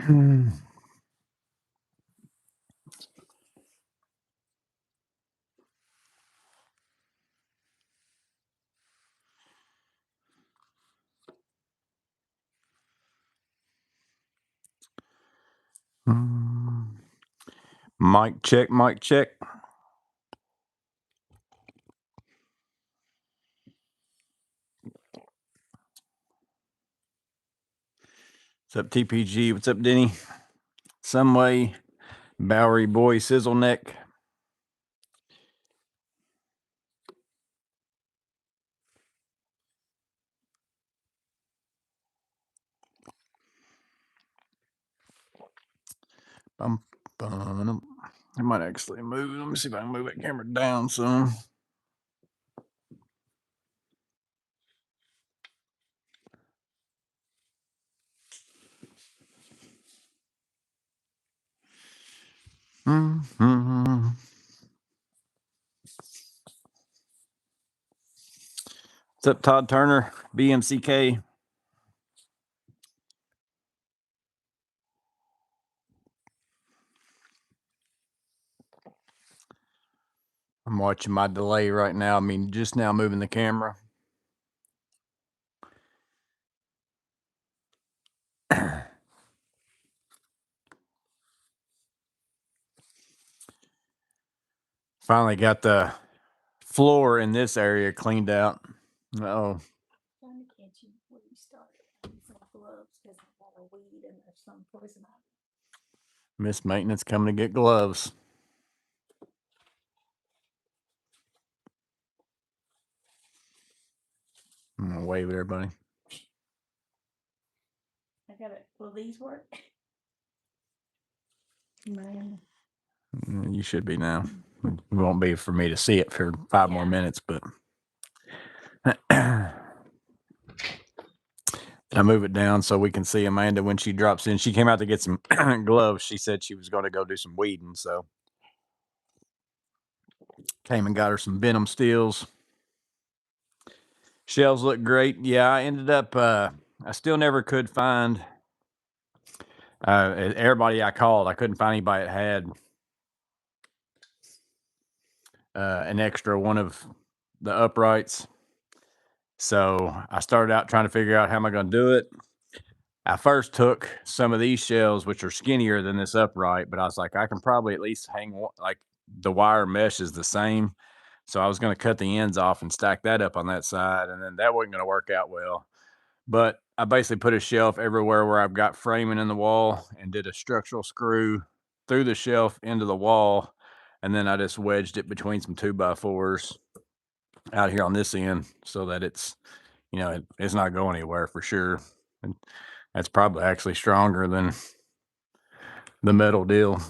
Mic check, mic check. What's up, TPG? What's up, Denny? Someway, Bowery Boy, Sizzle Neck. Bum, bum. I might actually move. Let me see if I can move that camera down some. Mm-hmm. What's up, Todd Turner? BMCK. I'm watching my delay right now. I mean, just now moving the camera. Finally got the floor in this area cleaned out. Oh. Trying to catch you where you started. Some gloves because I got a weed and there's some poison ivy. Miss Maintenance coming to get gloves. I'm gonna wave at everybody. I got it. Will these work? Man. You should be now. It won't be for me to see it for 5 more minutes, but I move it down so we can see Amanda when she drops in. She came out to get some gloves. She said she was going to go do some weeding, so came and got her some Venom steels. Shells look great. Yeah, I ended up, I still never could find everybody I called. I couldn't find anybody that had an extra one of the uprights. So I started out trying to figure out how am I going to do it. I first took some of these shells, which are skinnier than this upright, but I was like, I can probably at least hang like the wire mesh is the same. So I was going to cut the ends off and stack that up on that side. And then that wasn't going to work out well. But I basically put a shelf everywhere where I've got framing in the wall and did a structural screw through the shelf into the wall. And then I just wedged it between some 2x4s out here on this end so that it's, it's not going anywhere for sure. And that's probably actually stronger than the metal deal.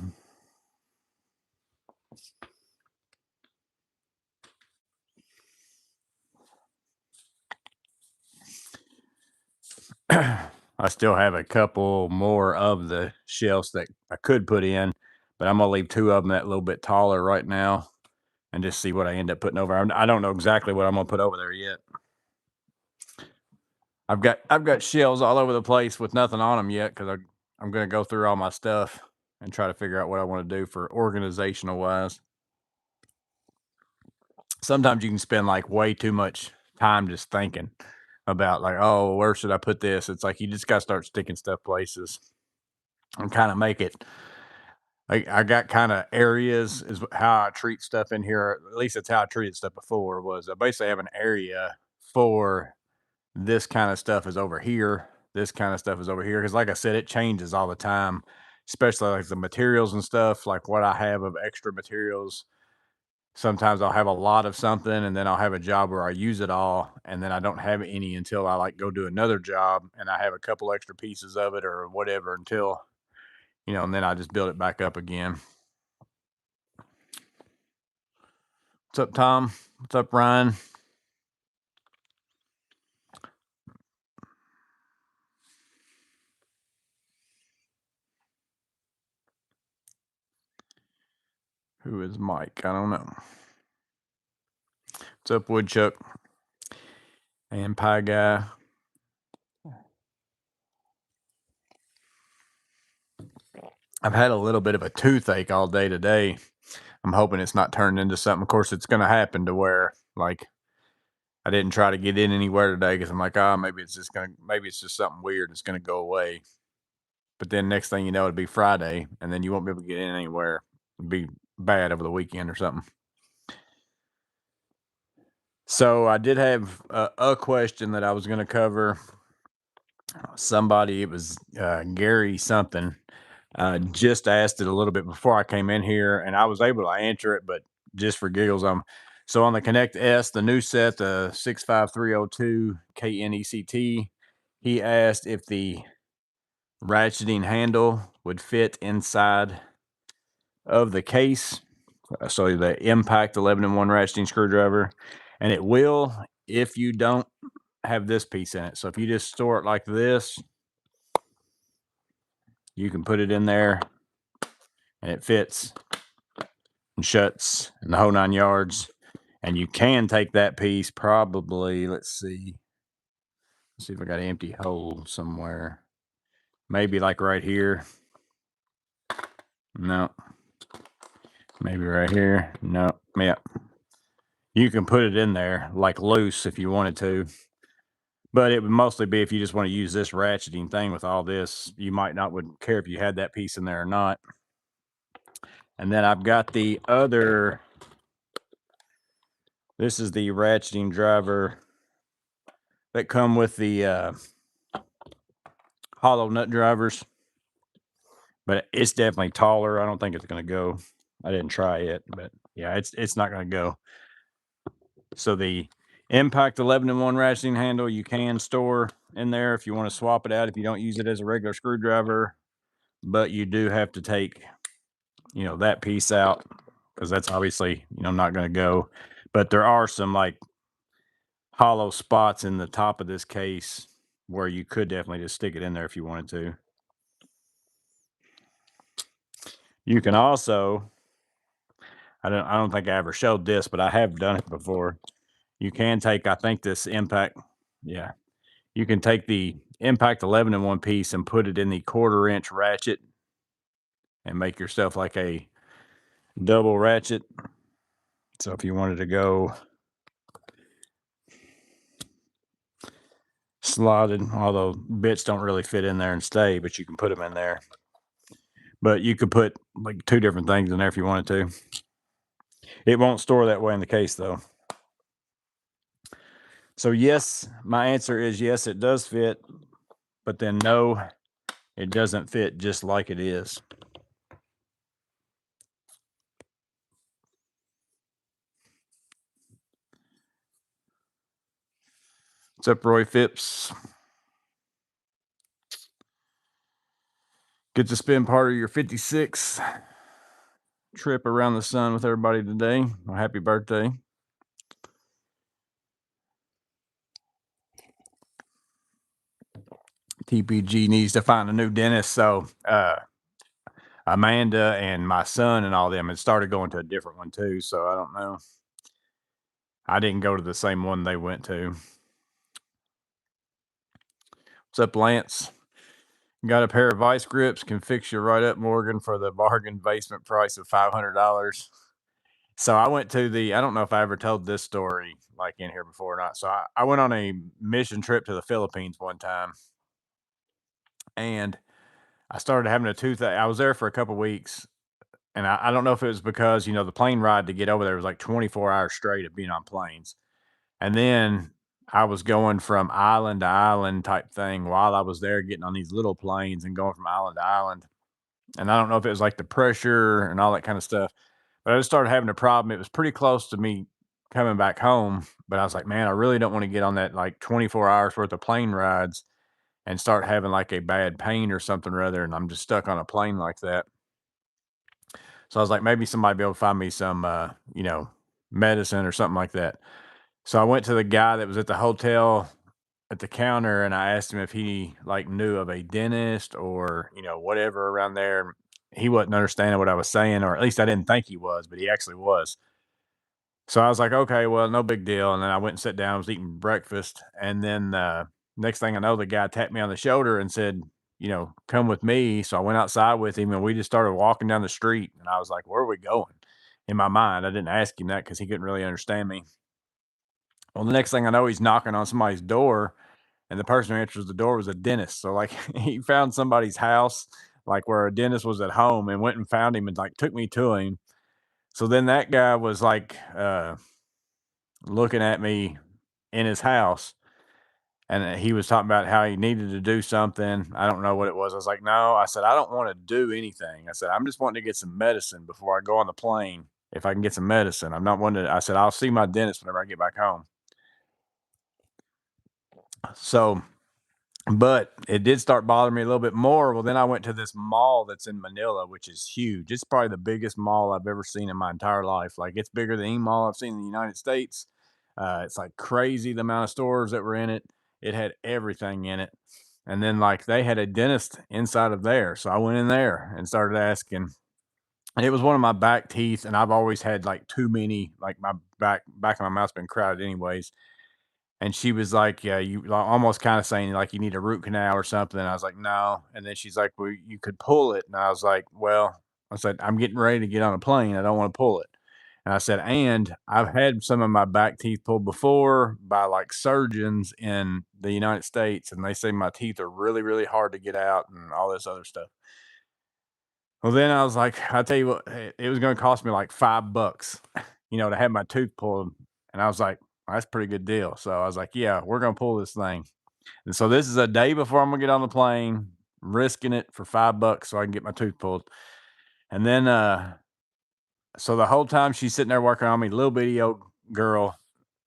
I still have a couple more of the shelves that I could put in, but I'm gonna leave 2 of them that little bit taller right now and just see what I end up putting over. I don't know exactly what I'm gonna put over there yet. I've got shelves all over the place with nothing on them yet because I'm gonna go through all my stuff and try to figure out what I want to do for organizational wise. Sometimes you can spend like way too much time just thinking about like, oh, where should I put this? It's like you just got to start sticking stuff places and kind of make it. I got kind of areas is how I treat stuff in here. At least that's how I treated stuff before. Was I basically have an area for this kind of stuff is over here. This kind of stuff is over here because, like I said, it changes all the time, especially like the materials and stuff. Like what I have of extra materials. Sometimes I'll have a lot of something and then I'll have a job where I use it all and then I don't have any until I like go do another job and I have a couple extra pieces of it or whatever until, and then I just build it back up again. What's up, Tom? What's up, Ryan? Who is Mike? I don't know. What's up, Woodchuck? And Pie Guy. I've had a little bit of a toothache all day today. I'm hoping it's not turned into something. Of course, it's going to happen to where like I didn't try to get in anywhere today because I'm like, oh, maybe it's just something weird. It's gonna go away. But then next thing you know, it'd be Friday, and then you won't be able to get in anywhere. It'd be bad over the weekend or something. So I did have a question that I was going to cover. Somebody, it was Gary something, just asked it a little bit before I came in here, and I was able to answer it, but just for giggles, so on the Connect S, the new set, the 65302 KNECT, he asked if the ratcheting handle would fit inside of the case. So the Impact 11-in-1 ratcheting screwdriver, and it will if you don't have this piece in it. So if you just store it like this, you can put it in there and it fits and shuts and the whole 9 yards. And you can take that piece probably, let's see if I got an empty hole somewhere. Maybe like right here. No. Maybe right here. No. Yeah. You can put it in there like loose if you wanted to. But it would mostly be if you just want to use this ratcheting thing with all this. You might not wouldn't care if you had that piece in there or not. And then I've got the other. This is the ratcheting driver that come with the hollow nut drivers. But it's definitely taller. I don't think it's going to go. I didn't try it, but yeah, it's not going to go. So the Impact 11-in-1 ratcheting handle you can store in there if you want to swap it out if you don't use it as a regular screwdriver, but you do have to take that piece out because that's obviously not going to go. But there are some like hollow spots in the top of this case where you could definitely just stick it in there if you wanted to. You can also, I don't think I ever showed this, but I have done it before. You can take, I think this Impact, yeah, you can take the Impact 11-in-1 piece and put it in the 1/4-inch ratchet and make yourself like a double ratchet. So if you wanted to go slotted, although bits don't really fit in there and stay, but you can put them in there. But you could put like 2 different things in there if you wanted to. It won't store that way in the case though. So yes, my answer is yes, it does fit, but then no, it doesn't fit just like it is. What's up, Roy Phipps? Get to spend part of your 56 trip around the sun with everybody today. Well, happy birthday. TPG needs to find a new dentist. So Amanda and my son and all them had started going to a different one too. So I don't know. I didn't go to the same one they went to. What's up, Lance? Got a pair of vice grips, can fix you right up, Morgan, for the bargain basement price of $500. So I went to I don't know if I ever told this story like in here before or not. So I went on a mission trip to the Philippines one time and I started having a toothache. I was there for a couple weeks and I don't know if it was because, the plane ride to get over there was like 24 hours straight of being on planes. And then I was going from island to island type thing while I was there, getting on these little planes and going from island to island. And I don't know if it was like the pressure and all that kind of stuff, but I just started having a problem. It was pretty close to me coming back home, but I was like, man, I really don't want to get on that like 24 hours worth of plane rides and start having like a bad pain or something or other. And I'm just stuck on a plane like that. So I was like, maybe somebody be able to find me some, medicine or something like that. So I went to the guy that was at the hotel at the counter and I asked him if he like knew of a dentist or, whatever around there. He wasn't understanding what I was saying, or at least I didn't think he was, but he actually was. So I was like, okay, well, no big deal. And then I went and sat down, was eating breakfast. And then next thing I know, the guy tapped me on the shoulder and said, come with me. So I went outside with him and we just started walking down the street. And I was like, where are we going? In my mind, I didn't ask him that because he couldn't really understand me. Well, the next thing I know, he's knocking on somebody's door, and the person who answers the door was a dentist. So like he found somebody's house, like where a dentist was at home, and went and found him and like took me to him. So then that guy was like looking at me in his house, and he was talking about how he needed to do something. I don't know what it was. I was like, no, I said, I don't want to do anything. I said, I'm just wanting to get some medicine before I go on the plane. If I can get some medicine, I'm not wanting to, I said, I'll see my dentist whenever I get back home. So, but it did start bothering me a little bit more. Well, then I went to this mall that's in Manila, which is huge. It's probably the biggest mall I've ever seen in my entire life. Like it's bigger than any mall I've seen in the United States. It's like crazy the amount of stores that were in it. It had everything in it. And then like they had a dentist inside of there. So I went in there and started asking. And it was one of my back teeth, and I've always had like too many, like my back of my mouth's been crowded anyways. And she was like, "Yeah, you," almost kinda saying, like, "You need a root canal or something." I was like, "No." And then she's like, "Well, you could pull it." And I was like, "Well," I said, "I'm getting ready to get on a plane. I don't wanna pull it." And I said, "And I've had some of my back teeth pulled before by, like, surgeons in the United States, and they say my teeth are really, really hard to get out and all this other stuff." Well, then I was like, "I tell you what, it was gonna cost me, like, $5, to have my tooth pulled." And I was like, "That's a pretty good deal." So I was like, "Yeah, we're gonna pull this thing." And so this is a day before I'm gonna get on the plane, risking it for $5 so I can get my tooth pulled. And then, so the whole time she's sitting there working on me, little bitty old girl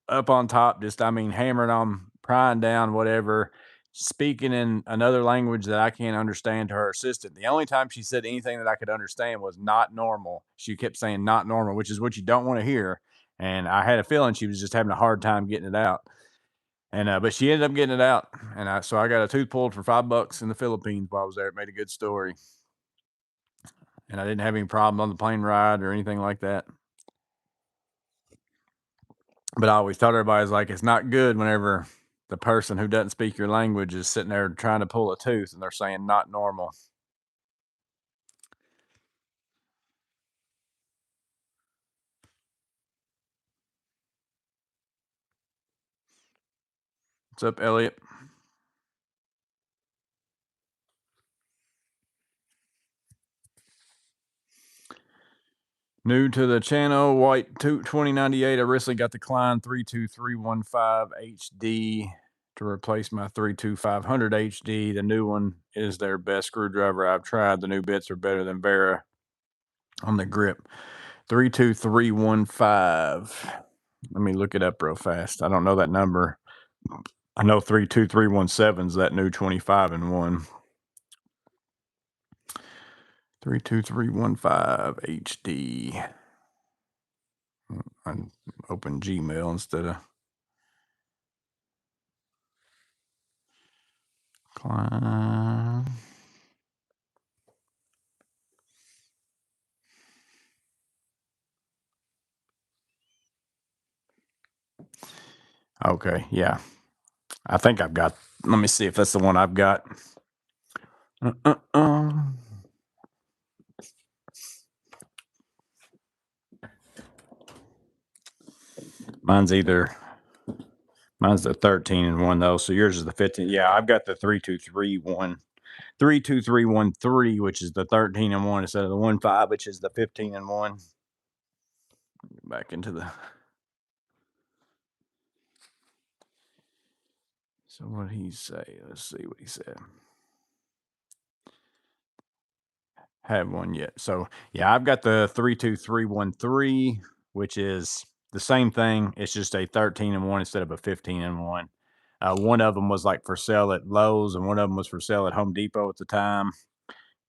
up on top, just, I mean, hammering on, prying down, whatever, speaking in another language that I can't understand to her assistant. The only time she said anything that I could understand was not normal. She kept saying not normal, which is what you don't want to hear. And I had a feeling she was just having a hard time getting it out. And but she ended up getting it out. And so I got a tooth pulled for $5 in the Philippines while I was there. It made a good story. And I didn't have any problem on the plane ride or anything like that. But I always told everybody, like, it's not good whenever the person who doesn't speak your language is sitting there trying to pull a tooth and they're saying not normal. What's up, Elliot? New to the channel, White 2098. I recently got the Klein 32315 HD to replace my 32500 HD. The new one is their best screwdriver I've tried. The new bits are better than Vera on the grip. 32315. Let me look it up real fast. I don't know that number. I know 32317 is that new 25 in 1. 32315 HD. I open Gmail instead of Klein. Okay, yeah. I think I've got. Let me see if that's the one I've got. Uh-uh-uh. Mine's either. Mine's the 13 and 1 though. So yours is the 15. Yeah, I've got the 3231. 32313, which is the 13 and 1 instead of the 15, which is the 15 and 1. Back into the. So what did he say? Let's see what he said. Have one yet. So yeah, I've got the 32313, which is the same thing. It's just a 13 and 1 instead of a 15 and 1. One of them was like for sale at Lowe's, and one of them was for sale at Home Depot at the time.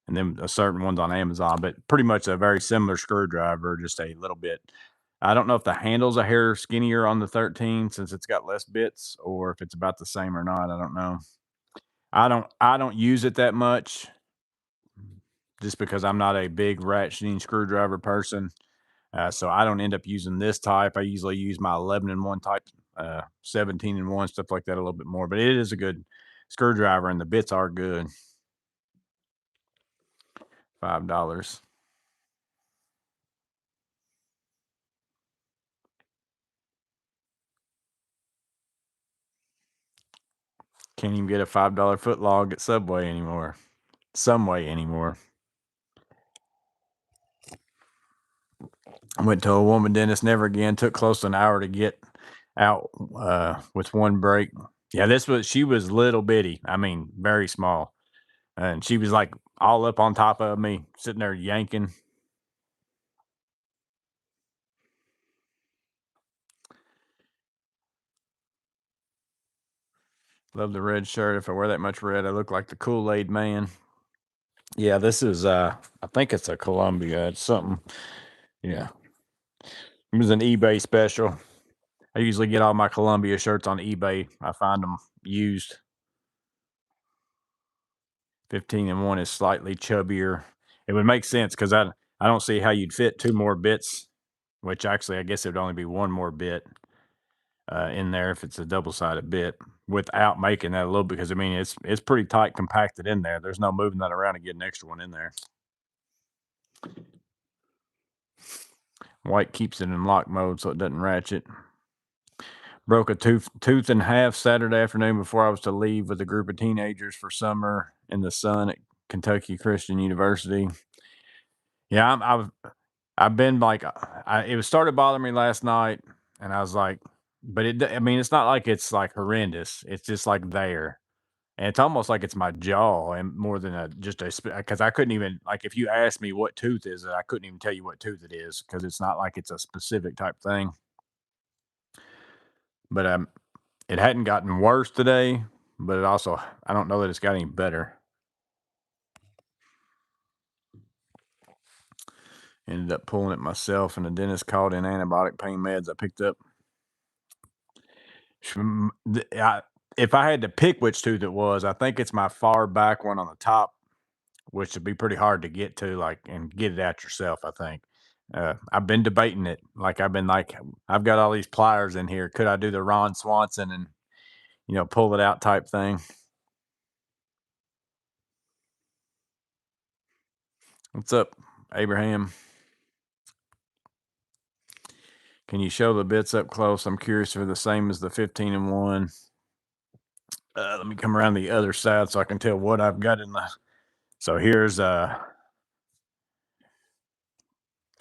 And then a certain one's on Amazon, but pretty much a very similar screwdriver, just a little bit. I don't know if the handle's a hair skinnier on the 13 since it's got less bits, or if it's about the same or not. I don't know. I don't use it that much just because I'm not a big ratcheting screwdriver person. So I don't end up using this type. I usually use my 11 and 1 type, 17 and 1, stuff like that a little bit more. But it is a good screwdriver and the bits are good. $5. Can't even get a $5 foot log at Subway anymore. Someway anymore. I went to a woman dentist, never again. Took close to an hour to get out with one break. Yeah, she was little bitty. I mean, very small. And she was like all up on top of me, sitting there yanking. Love the red shirt. If I wear that much red, I look like the Kool-Aid man. Yeah, this is I think it's a Columbia. It's something. Yeah. It was an eBay special. I usually get all my Columbia shirts on eBay. I find them used. 15 and 1 is slightly chubbier. It would make sense because I don't see how you'd fit two more bits, which actually I guess it would only be one more bit in there if it's a double-sided bit without making that a little, because I mean it's pretty tight compacted in there. There's no moving that around to get an extra one in there. White keeps it in lock mode so it doesn't ratchet. Broke a tooth in half Saturday afternoon before I was to leave with a group of teenagers for summer in the sun at Kentucky Christian University. Yeah, I've been like, it was started bothering me last night, and I was like, but I mean, it's not like it's like horrendous. It's just like there, and it's almost like it's my jaw, and more than because I couldn't even like if you asked me what tooth is it, I couldn't even tell you what tooth it is because it's not like it's a specific type thing. But it hadn't gotten worse today, but it also I don't know that it's got any better. Ended up pulling it myself, and the dentist called in antibiotic pain meds I picked up. If I had to pick which tooth it was, I think it's my far back one on the top, which would be pretty hard to get to, like, and get it out yourself. I think. I've been debating it. Like I've been like, I've got all these pliers in here. Could I do the Ron Swanson and pull it out type thing? What's up, Abraham? Can you show the bits up close? I'm curious if they're the same as the 15 and 1. Let me come around the other side so I can tell what I've got in the. So here's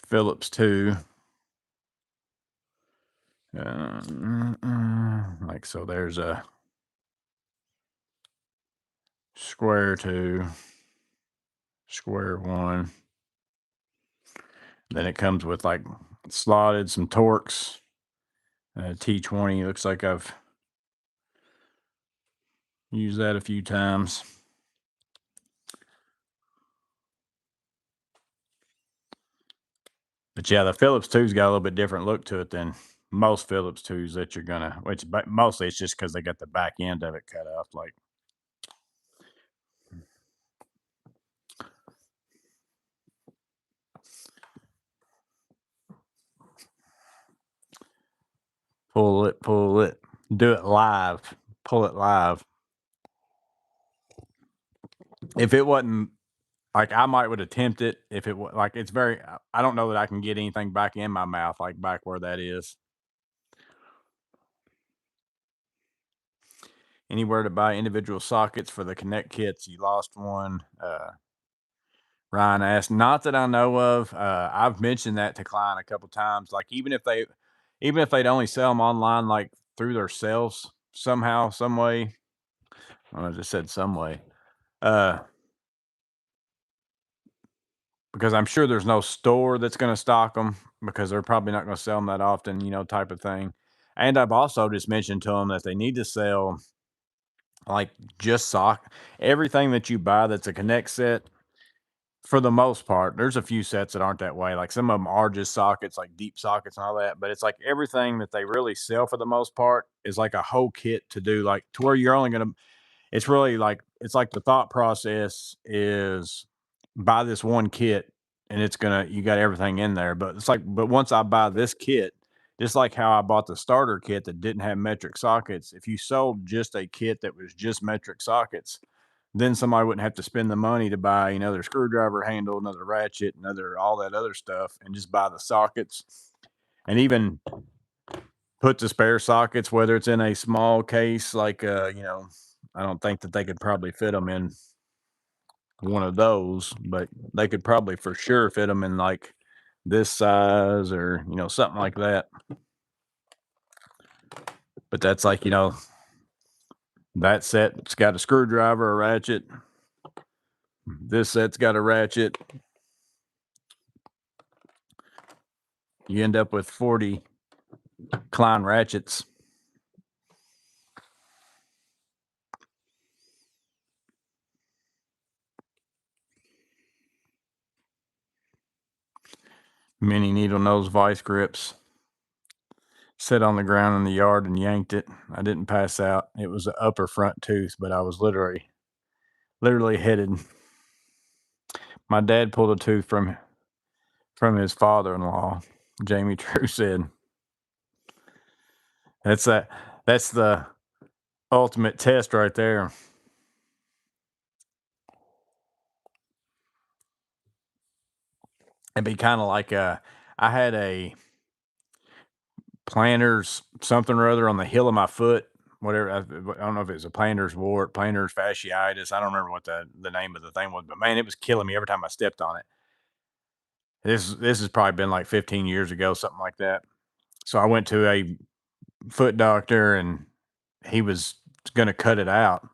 Phillips 2. Like so, there's a square 2, square 1. Then it comes with like slotted some Torx, T20. Looks like I've used that a few times. But yeah, the Phillips 2's got a little bit different look to it than most Phillips 2s that you're gonna, which but mostly it's just because they got the back end of it cut off. Like, pull it, do it live, pull it live. If it wasn't like I might would attempt it if it was like it's very. I don't know that I can get anything back in my mouth like back where that is. Anywhere to buy individual sockets for the Connect kits? You lost one. Ryan asked. Not that I know of. I've mentioned that to client a couple times. Like even if they'd only sell them online, like through their sales somehow, some way. Well, I just said some way. Uh, because I'm sure there's no store that's going to stock them because they're probably not going to sell them that often, type of thing. And I've also just mentioned to them that they need to sell like just everything that you buy that's a Connect set. For the most part, there's a few sets that aren't that way. Like some of them are just sockets, like deep sockets and all that. But it's like everything that they really sell for the most part is like a whole kit to do, like to where you're only going to. It's really like it's like the thought process is buy this one kit and you got everything in there. But it's like, but once I buy this kit, just like how I bought the starter kit that didn't have metric sockets, if you sold just a kit that was just metric sockets, then somebody wouldn't have to spend the money to buy another screwdriver handle, another ratchet, another all that other stuff, and just buy the sockets and even put the spare sockets, whether it's in a small case, like, I don't think that they could probably fit them in one of those, but they could probably for sure fit them in like this size or, something like that. But that's like, that set's got a screwdriver, a ratchet. This set's got a ratchet. You end up with 40 Klein ratchets. Mini needle nose vice grips. Sat on the ground in the yard and yanked it. I didn't pass out. It was the upper front tooth, but I was literally headed. My dad pulled a tooth from his father-in-law. Jamie True said, That's the ultimate test right there. It'd be kind of like I had a plantar's something or other on the heel of my foot. Whatever, I don't know if it was a plantar's wart, plantar's fasciitis. I don't remember what the name of the thing was, but man, it was killing me every time I stepped on it. This has probably been like 15 years ago, something like that. So I went to a foot doctor, and he was going to cut it out.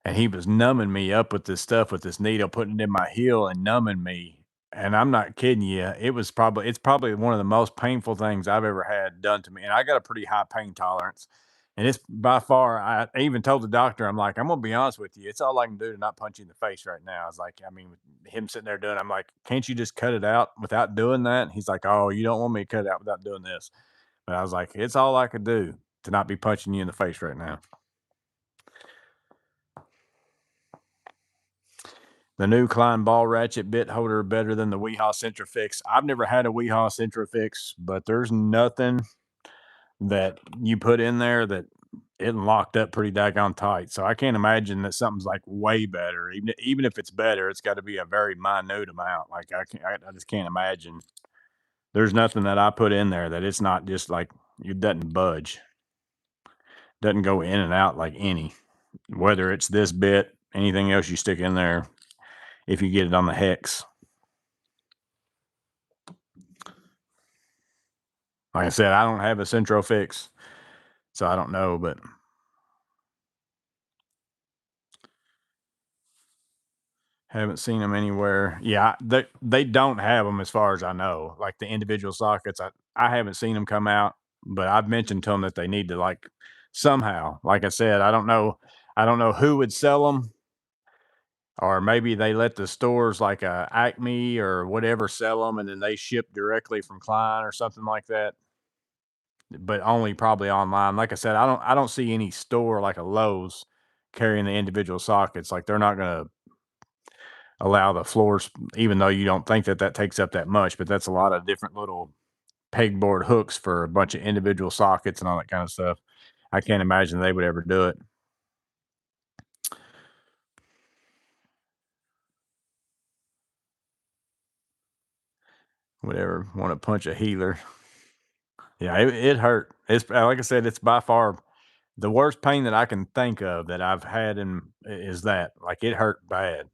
And he was numbing me up with this stuff with this needle, putting it in my heel and numbing me. And I'm not kidding you. It's probably one of the most painful things I've ever had done to me. And I got a pretty high pain tolerance. And it's by far, I even told the doctor, I'm like, I'm gonna be honest with you, it's all I can do to not punch you in the face right now. I was like, I mean, with him sitting there doing, I'm like, can't you just cut it out without doing that? He's like, oh, you don't want me to cut it out without doing this. But I was like, it's all I could do to not be punching you in the face right now. The new Klein ball ratchet bit holder better than the Weehaw Centrifix. I've never had a Weehaw Centrifix, but there's nothing that you put in there that it locked up pretty daggone tight. So I can't imagine that something's like way better. Even if it's better, it's got to be a very minute amount. Like I just can't imagine. There's nothing that I put in there that it's not just like it doesn't budge, doesn't go in and out like any. Whether it's this bit, anything else you stick in there, if you get it on the hex. Like I said, I don't have a Centro fix, so I don't know, but haven't seen them anywhere. Yeah, they don't have them as far as I know. Like the individual sockets, I haven't seen them come out, but I've mentioned to them that they need to like somehow. Like I said, I don't know who would sell them, or maybe they let the stores like Acme or whatever sell them, and then they ship directly from Klein or something like that. But only probably online. Like I said, I don't see any store like a Lowe's carrying the individual sockets. Like they're not going to allow the floors, even though you don't think that that takes up that much. But that's a lot of different little pegboard hooks for a bunch of individual sockets and all that kind of stuff. I can't imagine they would ever do it. Would ever want to punch a healer? Yeah, it hurt. It's like I said, it's by far the worst pain that I can think of that I've had in is that. Like it hurt bad.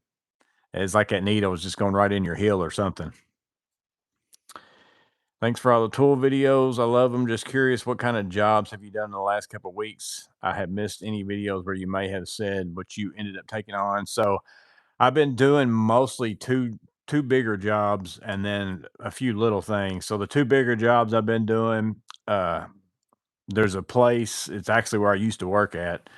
It's like that needle was just going right in your heel or something. Thanks for all the tool videos. I love them. Just curious, what kind of jobs have you done in the last couple of weeks? I have missed any videos where you may have said what you ended up taking on. So I've been doing mostly two bigger jobs and then a few little things. So the two bigger jobs I've been doing, there's a place. It's actually where I used to work at.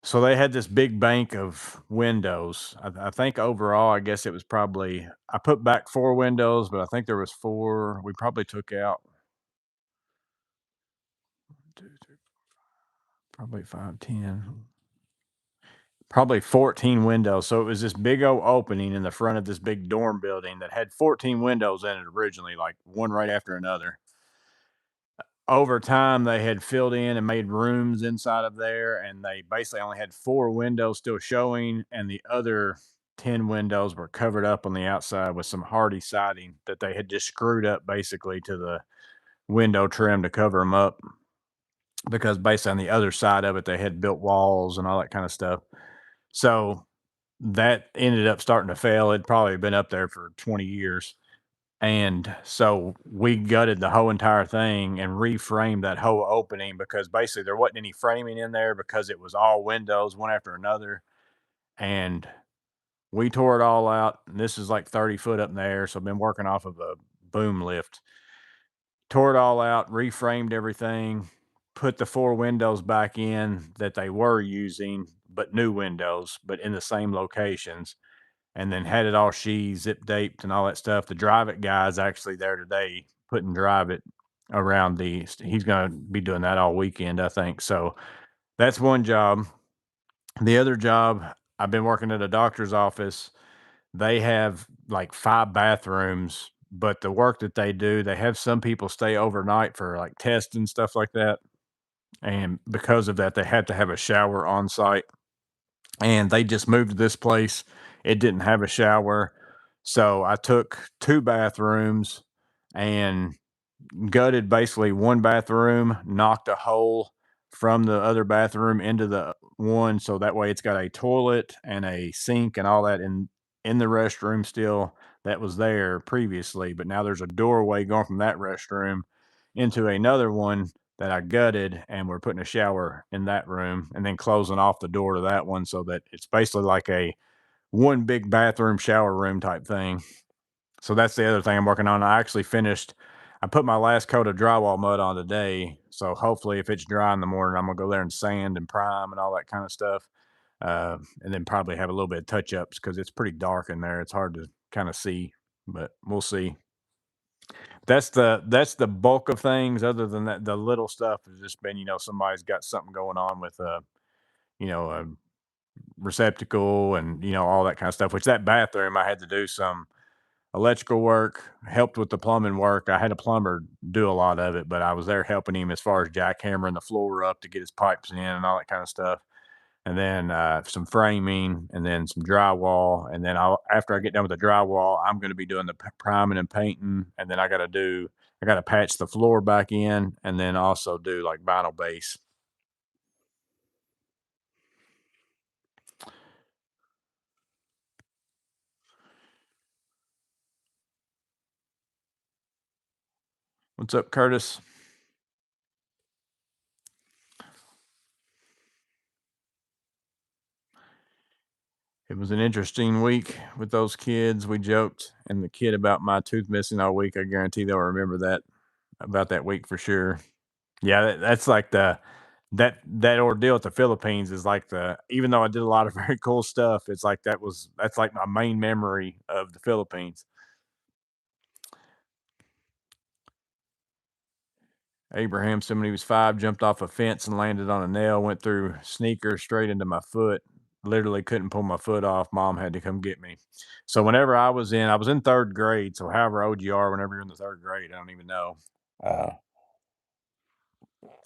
So they had this big bank of windows. I think overall, I guess it was probably I put back 4 windows, but I think there was 4. We probably took out 2, 3, probably 5, 10, probably 14 windows. So it was this big old opening in the front of this big dorm building that had 14 windows in it originally, like one right after another. over time they had filled in and made rooms inside of there, and they basically only had 4 windows still showing, and the other 10 windows were covered up on the outside with some hardy siding that they had just screwed up basically to the window trim to cover them up, because based on the other side of it, they had built walls and all that kind of stuff. So that ended up starting to fail. It'd probably been up there for 20 years. And so we gutted the whole entire thing and reframed that whole opening, because basically there wasn't any framing in there because it was all windows one after another. And we tore it all out. And this is like 30 foot up in the air. So I've been working off of a boom lift. Tore it all out, reframed everything, put the 4 windows back in that they were using, but new windows, but in the same locations, and then had it all sheathed, zip taped, and all that stuff. The drive it guy's actually there today putting drive it around the. He's going to be doing that all weekend, I think. So that's one job. The other job, I've been working at a doctor's office. They have like 5 bathrooms, but the work that they do, they have some people stay overnight for like tests and stuff like that. And because of that, they had to have a shower on site. And they just moved to this place. It didn't have a shower. So I took 2 bathrooms and gutted basically one bathroom, knocked a hole from the other bathroom into the one, so that way it's got a toilet and a sink and all that in the restroom still that was there previously, but now there's a doorway going from that restroom into another one that I gutted, and we're putting a shower in that room and then closing off the door to that one, so that it's basically like a one big bathroom shower room type thing. So that's the other thing I'm working on. I put my last coat of drywall mud on today. So hopefully, if it's dry in the morning, I'm going to go there and sand and prime and all that kind of stuff. And then probably have a little bit of touch ups because it's pretty dark in there. It's hard to kind of see, but we'll see. That's the bulk of things. Other than that, the little stuff has just been, somebody's got something going on with a receptacle and all that kind of stuff. Which that bathroom, I had to do some electrical work, helped with the plumbing work. I had a plumber do a lot of it, but I was there helping him as far as jackhammering the floor up to get his pipes in and all that kind of stuff. And then some framing, and then some drywall. And then after I get done with the drywall, I'm going to be doing the priming and painting. And then I got to patch the floor back in, and then also do like vinyl base. What's up, Curtis? It was an interesting week with those kids. We joked, and the kid about my tooth missing all week. I guarantee they'll remember that about that week for sure. Yeah, that's like that ordeal at the Philippines is like even though I did a lot of very cool stuff, it's like that's like my main memory of the Philippines. Abraham said when he was 5, jumped off a fence and landed on a nail, went through sneakers straight into my foot. Literally couldn't pull my foot off. Mom had to come get me. So whenever I was in 3rd grade. So however old you are, whenever you're in the 3rd grade, I don't even know. Uh,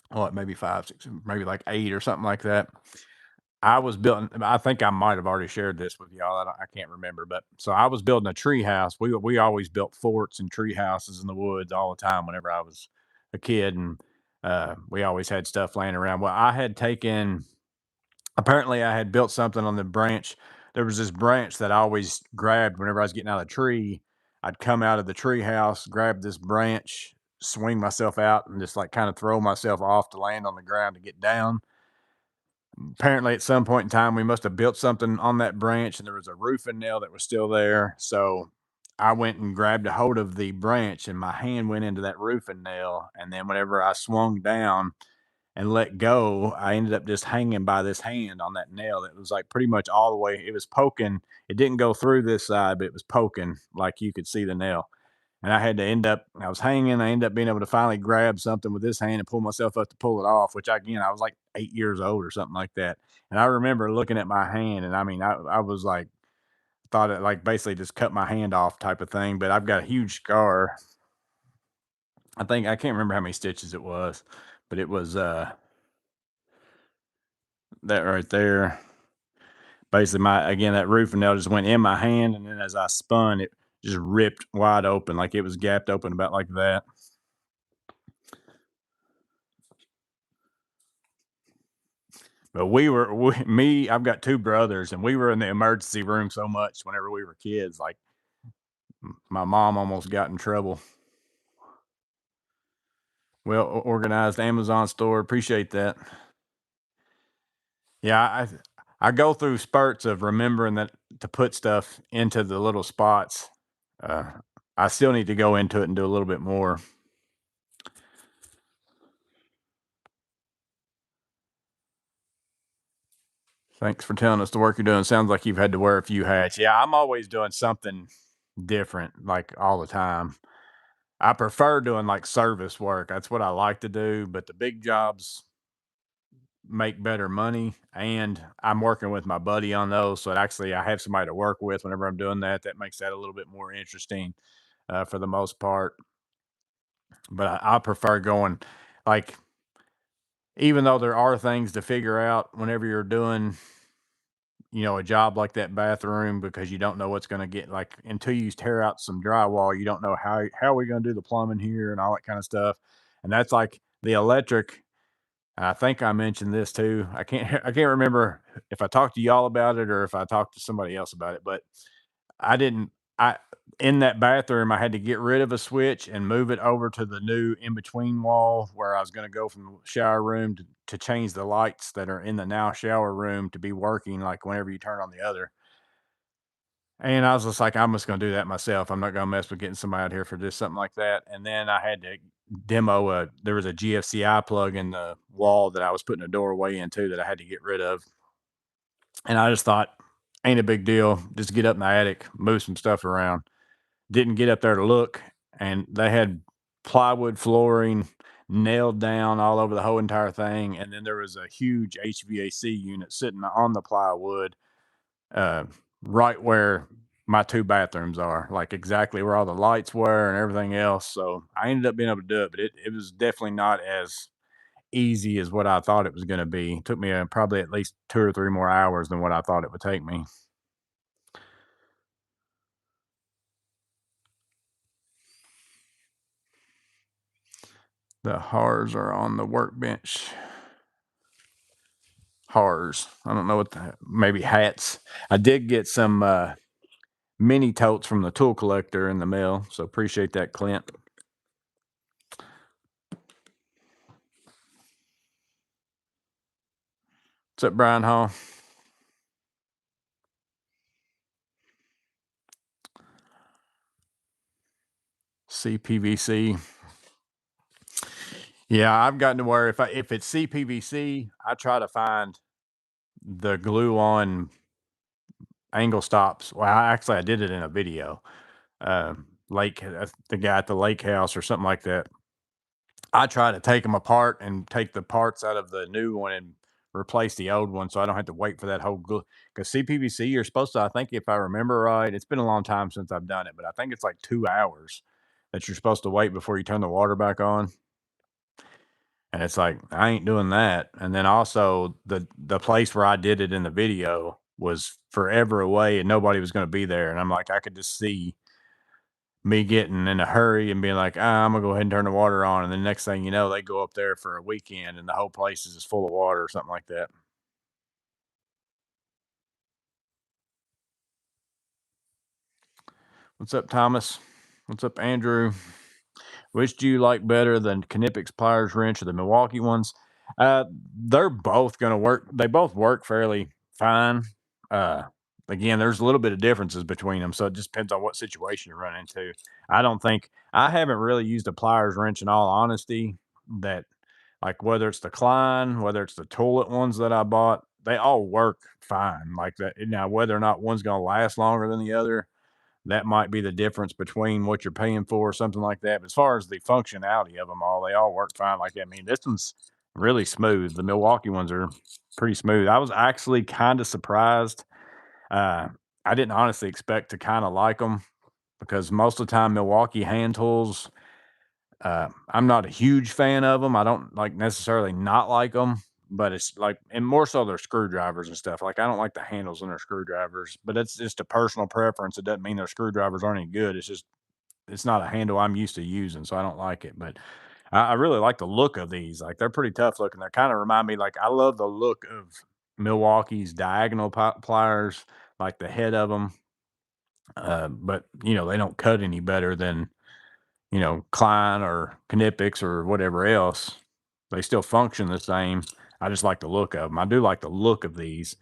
what, maybe 5, 6, maybe like 8 or something like that. I think I might have already shared this with y'all. I can't remember, but so I was building a tree house. We always built forts and tree houses in the woods all the time whenever I was a kid, and we always had stuff laying around. Well, apparently I had built something on the branch. There was this branch that I always grabbed whenever I was getting out of the tree. I'd come out of the tree house, grab this branch, swing myself out, and just like kind of throw myself off to land on the ground to get down. Apparently, at some point in time, we must have built something on that branch, and there was a roofing nail that was still there. So I went and grabbed a hold of the branch, and my hand went into that roofing nail. And then, whenever I swung down and let go, I ended up just hanging by this hand on that nail. It was like pretty much all the way. It was poking. It didn't go through this side, but it was poking like you could see the nail. And I was hanging. I ended up being able to finally grab something with this hand and pull myself up to pull it off, which again, I was like 8 years old or something like that. And I remember looking at my hand, and I mean, I was like, thought it like basically just cut my hand off type of thing, but I've got a huge scar. I can't remember how many stitches it was, but it was that right there. Basically, my again that roofing nail just went in my hand, and then as I spun, it just ripped wide open, like it was gapped open about like that. But I've got two brothers, and we were in the emergency room so much whenever we were kids. Like my mom almost got in trouble. Well organized Amazon store. Appreciate that. Yeah, I go through spurts of remembering that to put stuff into the little spots. Uh, I still need to go into it and do a little bit more. Thanks for telling us the work you're doing. Sounds like you've had to wear a few hats. Yeah, I'm always doing something different, like all the time. I prefer doing like service work. That's what I like to do, but the big jobs make better money. And I'm working with my buddy on those. So actually, I have somebody to work with whenever I'm doing that. That makes that a little bit more interesting for the most part. But I prefer going like, even though there are things to figure out whenever you're doing a job like that bathroom, because you don't know what's going to get, like, until you tear out some drywall, you don't know how are we going to do the plumbing here and all that kind of stuff. And that's like the electric. I think I mentioned this too. I can't remember if I talked to y'all about it or if I talked to somebody else about it, but I didn't I in that bathroom, I had to get rid of a switch and move it over to the new in between wall where I was gonna go from the shower room to change the lights that are in the now shower room to be working, like, whenever you turn on the other. And I was just like, "I'm just gonna do that myself. I'm not gonna mess with getting somebody out here for just something like that." And then I had to there was a GFCI plug in the wall that I was putting a doorway into that I had to get rid of. And I just thought, "Ain't a big deal. Just get up in the attic, move some stuff around." Didn't get up there to look, and they had plywood flooring nailed down all over the whole entire thing, and then there was a huge HVAC unit sitting on the plywood, uh, right where my 2 bathrooms are, like, exactly where all the lights were and everything else. So I ended up being able to do it, but it was definitely not as easy as what I thought it was gonna be. It took me, probably at least 2 or 3 more hours than what I thought it would take me. The Hars are on the workbench. Hars. I don't know what maybe hats. I did get some mini totes from the tool collector in the mail, so appreciate that, Clint. What's up, Brian Hall? CPVC. Yeah, I've gotten to where if it's CPVC, I try to find the glue on angle stops. Well, I did it in a video. The guy at the lake house or something like that. I try to take them apart and take the parts out of the new one and replace the old one, so I don't have to wait for that whole glue. Because CPVC, you're supposed to, I think if I remember right, it's been a long time since I've done it, but I think it's like 2 hours that you're supposed to wait before you turn the water back on. And it's like, I ain't doing that. And then also the place where I did it in the video was forever away and nobody was going to be there. And I'm like, I could just see me getting in a hurry and being like, I'm gonna go ahead and turn the water on. And the next thing you know, they go up there for a weekend and the whole place is just full of water or something like that. What's up, Thomas? What's up, Andrew? Which do you like better, the Knipex pliers wrench or the Milwaukee ones? Uh, they're both gonna work. They both work fairly fine. Uh, Again, there's a little bit of differences between them, so it just depends on what situation you run into. I haven't really used a pliers wrench in all honesty. That Like whether it's the Klein, whether it's the Toilet ones that I bought, they all work fine like that. Now, whether or not one's gonna last longer than the other, that might be the difference between what you're paying for or something like that. But as far as the functionality of them all, they all work fine like that. I mean, this one's really smooth. The Milwaukee ones are pretty smooth. I was actually kind of surprised. Uh, I didn't honestly expect to kind of like them because most of the time Milwaukee hand tools, I'm not a huge fan of them. I don't like necessarily not like them, but it's like, and more so their screwdrivers and stuff. Like I don't like the handles on their screwdrivers, but it's just a personal preference. It doesn't mean their screwdrivers aren't any good. It's just it's not a handle I'm used to using, so I don't like it. But I really like the look of these. Like they're pretty tough looking. They kind of remind me, like I love the look of Milwaukee's diagonal pliers, like the head of them. But you know they don't cut any better than Klein or Knipex or whatever else. They still function the same. I just like the look of them. I do like the look of these,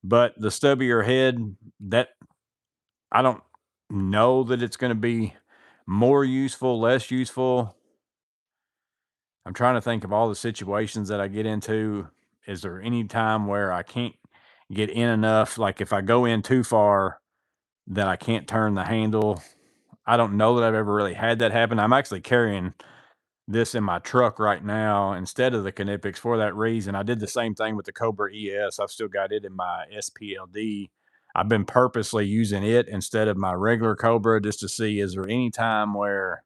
but the stubbier head, that I don't know that it's going to be more useful, less useful. I'm trying to think of all the situations that I get into. Is there any time where I can't get in enough? Like if I go in too far, that I can't turn the handle. I don't know that I've ever really had that happen. I'm actually carrying this in my truck right now instead of the Knipex for that reason. I did the same thing with the Cobra ES. I've still got it in my SPLD. I've been purposely using it instead of my regular Cobra just to see is there any time where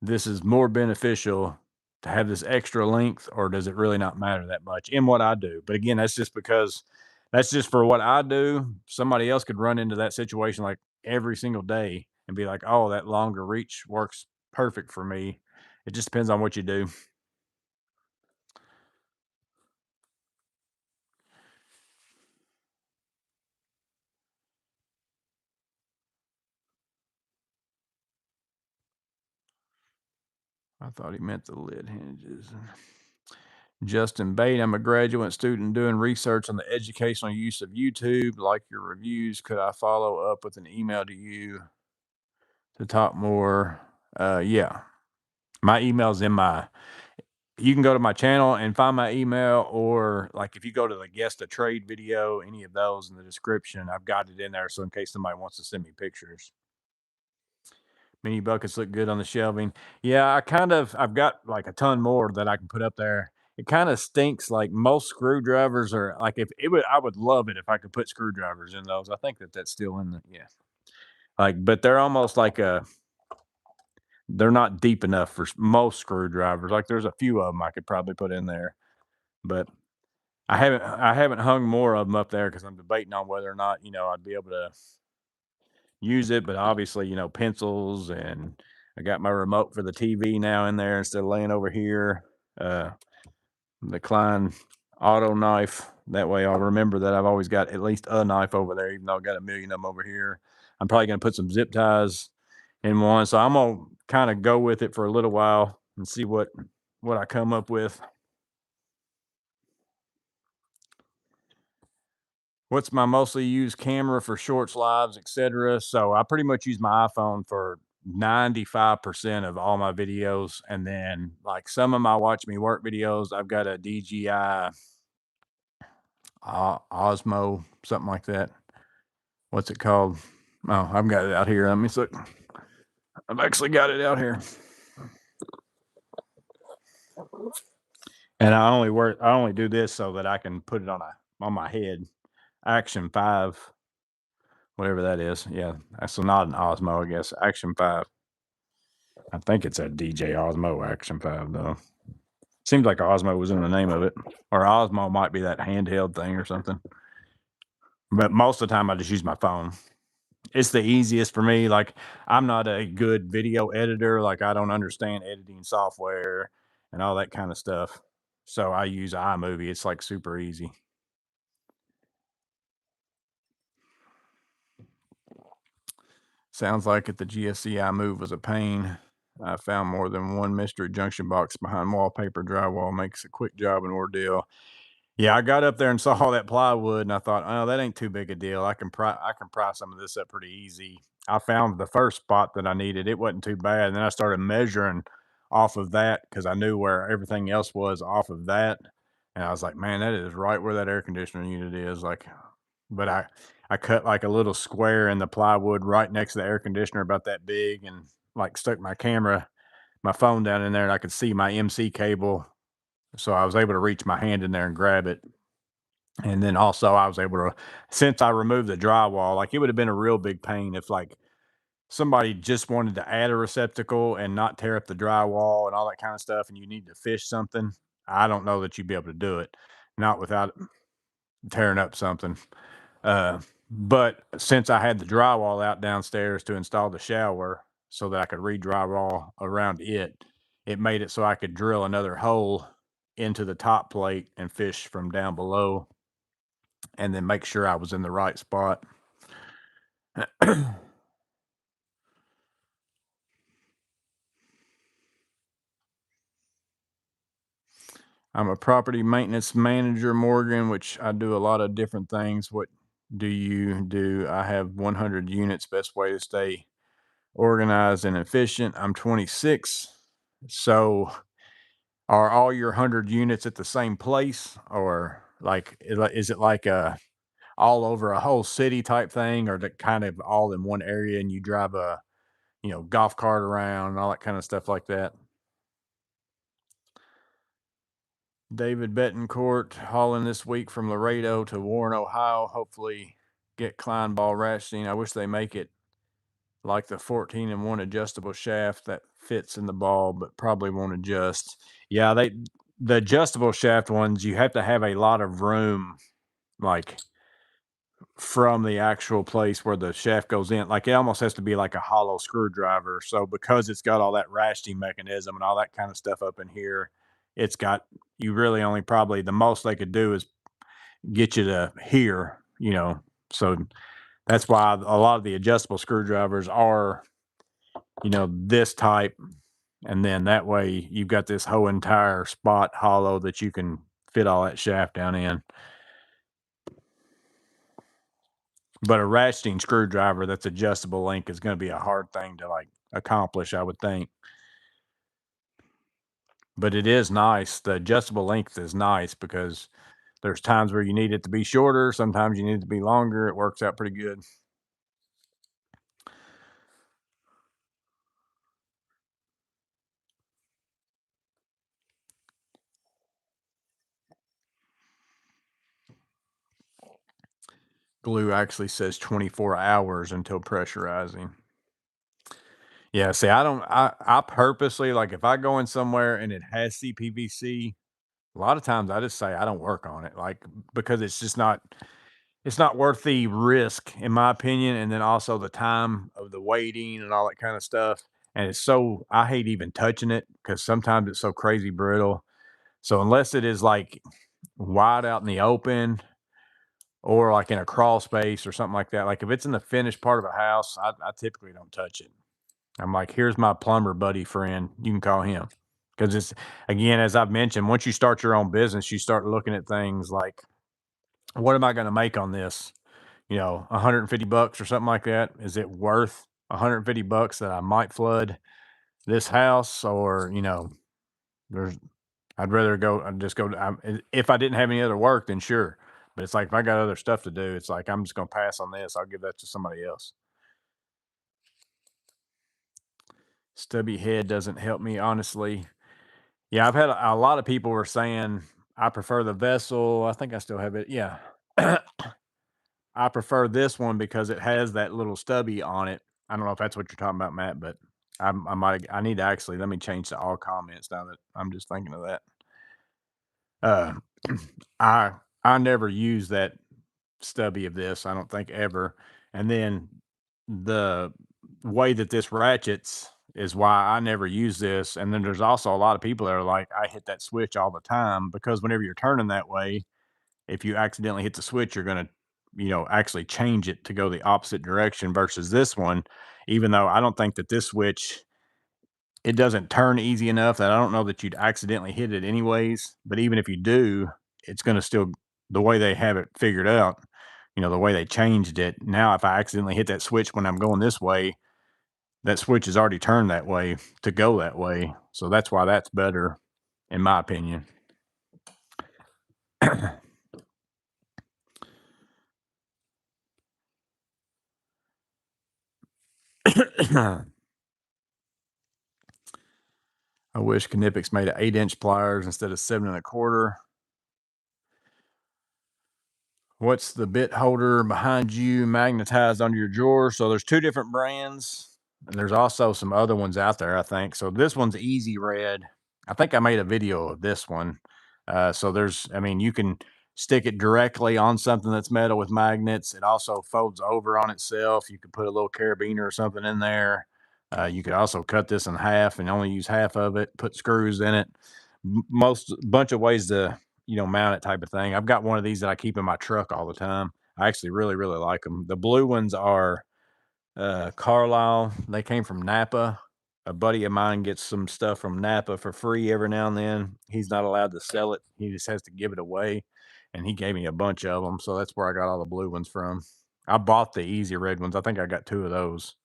this is more beneficial to have this extra length, or does it really not matter that much in what I do? But again, that's just because that's just for what I do. Somebody else could run into that situation like every single day and be like, oh, that longer reach works perfect for me. It just depends on what you do. I thought he meant the lid hinges. Justin Bate, I'm a graduate student doing research on the educational use of YouTube. Like your reviews, could I follow up with an email to you to talk more? Yeah, my email's in my. You can go to my channel and find my email, or like if you go to the guest a trade video, any of those in the description, I've got it in there. So in case somebody wants to send me pictures. Mini buckets look good on the shelving. Yeah, I've got like a ton more that I can put up there. It kind of stinks. Like most screwdrivers are like if it would, I would love it if I could put screwdrivers in those. I think that that's still in the yeah. Like, but they're almost like they're not deep enough for most screwdrivers. Like there's a few of them I could probably put in there, but I haven't hung more of them up there because I'm debating on whether or not I'd be able to use it, but obviously, pencils and I got my remote for the TV now in there instead of laying over here. Uh, the Klein auto knife. That way I'll remember that I've always got at least a knife over there, even though I've got a million of them over here. I'm probably going to put some zip ties in one. So I'm going to kind of go with it for a little while and see what I come up with. What's my mostly used camera for shorts, lives, etc. So I pretty much use my iPhone for 95% of all my videos. And then like some of my watch me work videos, I've got a DJI Osmo, something like that. What's it called? Oh, I've got it out here. Let me look. I've actually got it out here. And I only do this so that I can put it on my head. Action 5, whatever that is. Yeah, that's not an Osmo, I guess. Action 5. I think it's a DJ Osmo Action 5 though. Seems like Osmo was in the name of it. Or Osmo might be that handheld thing or something. But most of the time I just use my phone. It's the easiest for me. Like I'm not a good video editor. Like I don't understand editing software and all that kind of stuff. So I use iMovie. It's like super easy. Sounds like it. The GSCI move was a pain. I found more than one mystery junction box behind wallpaper drywall. Makes a quick job an ordeal. Yeah, I got up there and saw all that plywood, and I thought, oh, that ain't too big a deal. I can pry some of this up pretty easy. I found the first spot that I needed. It wasn't too bad. And then I started measuring off of that because I knew where everything else was off of that. And I was like, man, that is right where that air conditioning unit is. Like, but I cut like a little square in the plywood right next to the air conditioner about that big and like stuck my phone down in there and I could see my MC cable. So I was able to reach my hand in there and grab it. And then also I was able to, since I removed the drywall, like it would have been a real big pain if like somebody just wanted to add a receptacle and not tear up the drywall and all that kind of stuff, and you need to fish something, I don't know that you'd be able to do it, not without tearing up something. But since I had the drywall out downstairs to install the shower so that I could re-drywall around it, it made it so I could drill another hole into the top plate and fish from down below and then make sure I was in the right spot. I'm a property maintenance manager, Morgan, which I do a lot of different things. What do you do? I have 100 units. Best way to stay organized and efficient. I'm 26. So, are all your 100 units at the same place, or like is it like a all over a whole city type thing, or that kind of all in one area and you drive a golf cart around and all that kind of stuff like that? David Betancourt hauling this week from Laredo to Warren, Ohio. Hopefully, get Klein ball ratcheting. I wish they make it like the 14-in-1 adjustable shaft that fits in the ball, but probably won't adjust. Yeah, the adjustable shaft ones, you have to have a lot of room, like from the actual place where the shaft goes in. Like it almost has to be like a hollow screwdriver. So because it's got all that ratcheting mechanism and all that kind of stuff up in here, it's got you really only probably the most they could do is get you to here. So that's why a lot of the adjustable screwdrivers are, this type. And then that way you've got this whole entire spot hollow that you can fit all that shaft down in. But a ratcheting screwdriver that's adjustable link is going to be a hard thing to like accomplish, I would think. But it is nice. The adjustable length is nice because there's times where you need it to be shorter, sometimes you need it to be longer. It works out pretty good. Glue actually says 24 hours until pressurizing. Yeah, see, I purposely, like, if I go in somewhere and it has CPVC, a lot of times I just say I don't work on it, like, because it's not worth the risk, in my opinion, and then also the time of the waiting and all that kind of stuff. And I hate even touching it because sometimes it's so crazy brittle. So unless it is like wide out in the open or like in a crawl space or something like that, like if it's in the finished part of a house, I typically don't touch it. I'm like, here's my plumber buddy friend. You can call him. Because it's, again, as I've mentioned, once you start your own business, you start looking at things like, what am I going to make on this? 150 bucks or something like that. Is it worth 150 bucks that I might flood this house? Or, there's, I'd rather I'd just go, if I didn't have any other work, then sure. But it's like, if I got other stuff to do, it's like, I'm just going to pass on this. I'll give that to somebody else. Stubby head doesn't help me, honestly. Yeah, I've had a lot of people were saying I prefer the vessel. I think I still have it. Yeah. I prefer this one because it has that little stubby on it. I don't know if that's what you're talking about, Matt, but I need to actually let me change to all comments now that I'm just thinking of that. Uh, I I never use that stubby of this. I don't think ever. And then the way that this ratchets is why I never use this. And then there's also a lot of people that are like, I hit that switch all the time because whenever you're turning that way, if you accidentally hit the switch, you're going to, actually change it to go the opposite direction versus this one. Even though I don't think that this switch, it doesn't turn easy enough that I don't know that you'd accidentally hit it anyways. But even if you do, it's going to still, the way they have it figured out, the way they changed it. Now, if I accidentally hit that switch when I'm going this way, that switch is already turned that way to go that way. So that's why that's better, in my opinion. I wish Knipex made an 8-inch pliers instead of 7 1/4. What's the bit holder behind you magnetized onto your drawer? So there's two different brands. And there's also some other ones out there, I think. So this one's easy red. I think I made a video of this one. So there's, I mean, you can stick it directly on something that's metal with magnets. It also folds over on itself. You could put a little carabiner or something in there. You could also cut this in half and only use half of it, put screws in it. Most bunch of ways to, mount it type of thing. I've got one of these that I keep in my truck all the time. I actually really, really like them. The blue ones are Carlisle. They came from Napa. A buddy of mine gets some stuff from Napa for free every now and then. He's not allowed to sell it. He just has to give it away. And he gave me a bunch of them. So that's where I got all the blue ones from. I bought the easy red ones. I think I got 2 of those.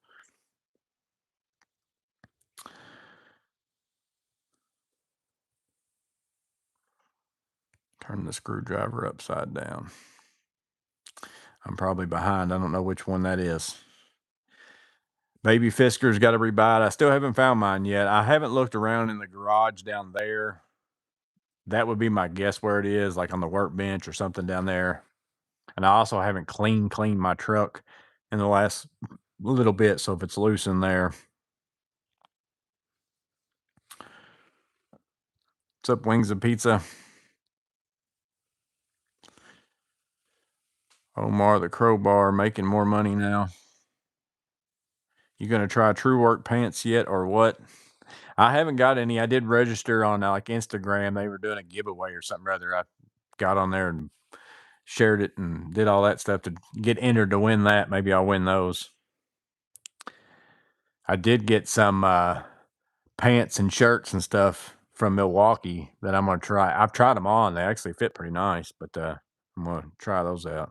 Turn the screwdriver upside down. I'm probably behind. I don't know which one that is. Baby Fisker's got to rebuy it. I still haven't found mine yet. I haven't looked around in the garage down there. That would be my guess where it is, like on the workbench or something down there. And I also haven't cleaned my truck in the last little bit, so if it's loose in there. What's up, Wings of Pizza? Omar the Crowbar making more money now. You gonna try True Work pants yet or what? I haven't got any. I did register on like Instagram. They were doing a giveaway or something rather. I got on there and shared it and did all that stuff to get entered to win that. Maybe I'll win those. I did get some pants and shirts and stuff from Milwaukee that I'm gonna try. I've tried them on; they actually fit pretty nice, but I'm gonna try those out.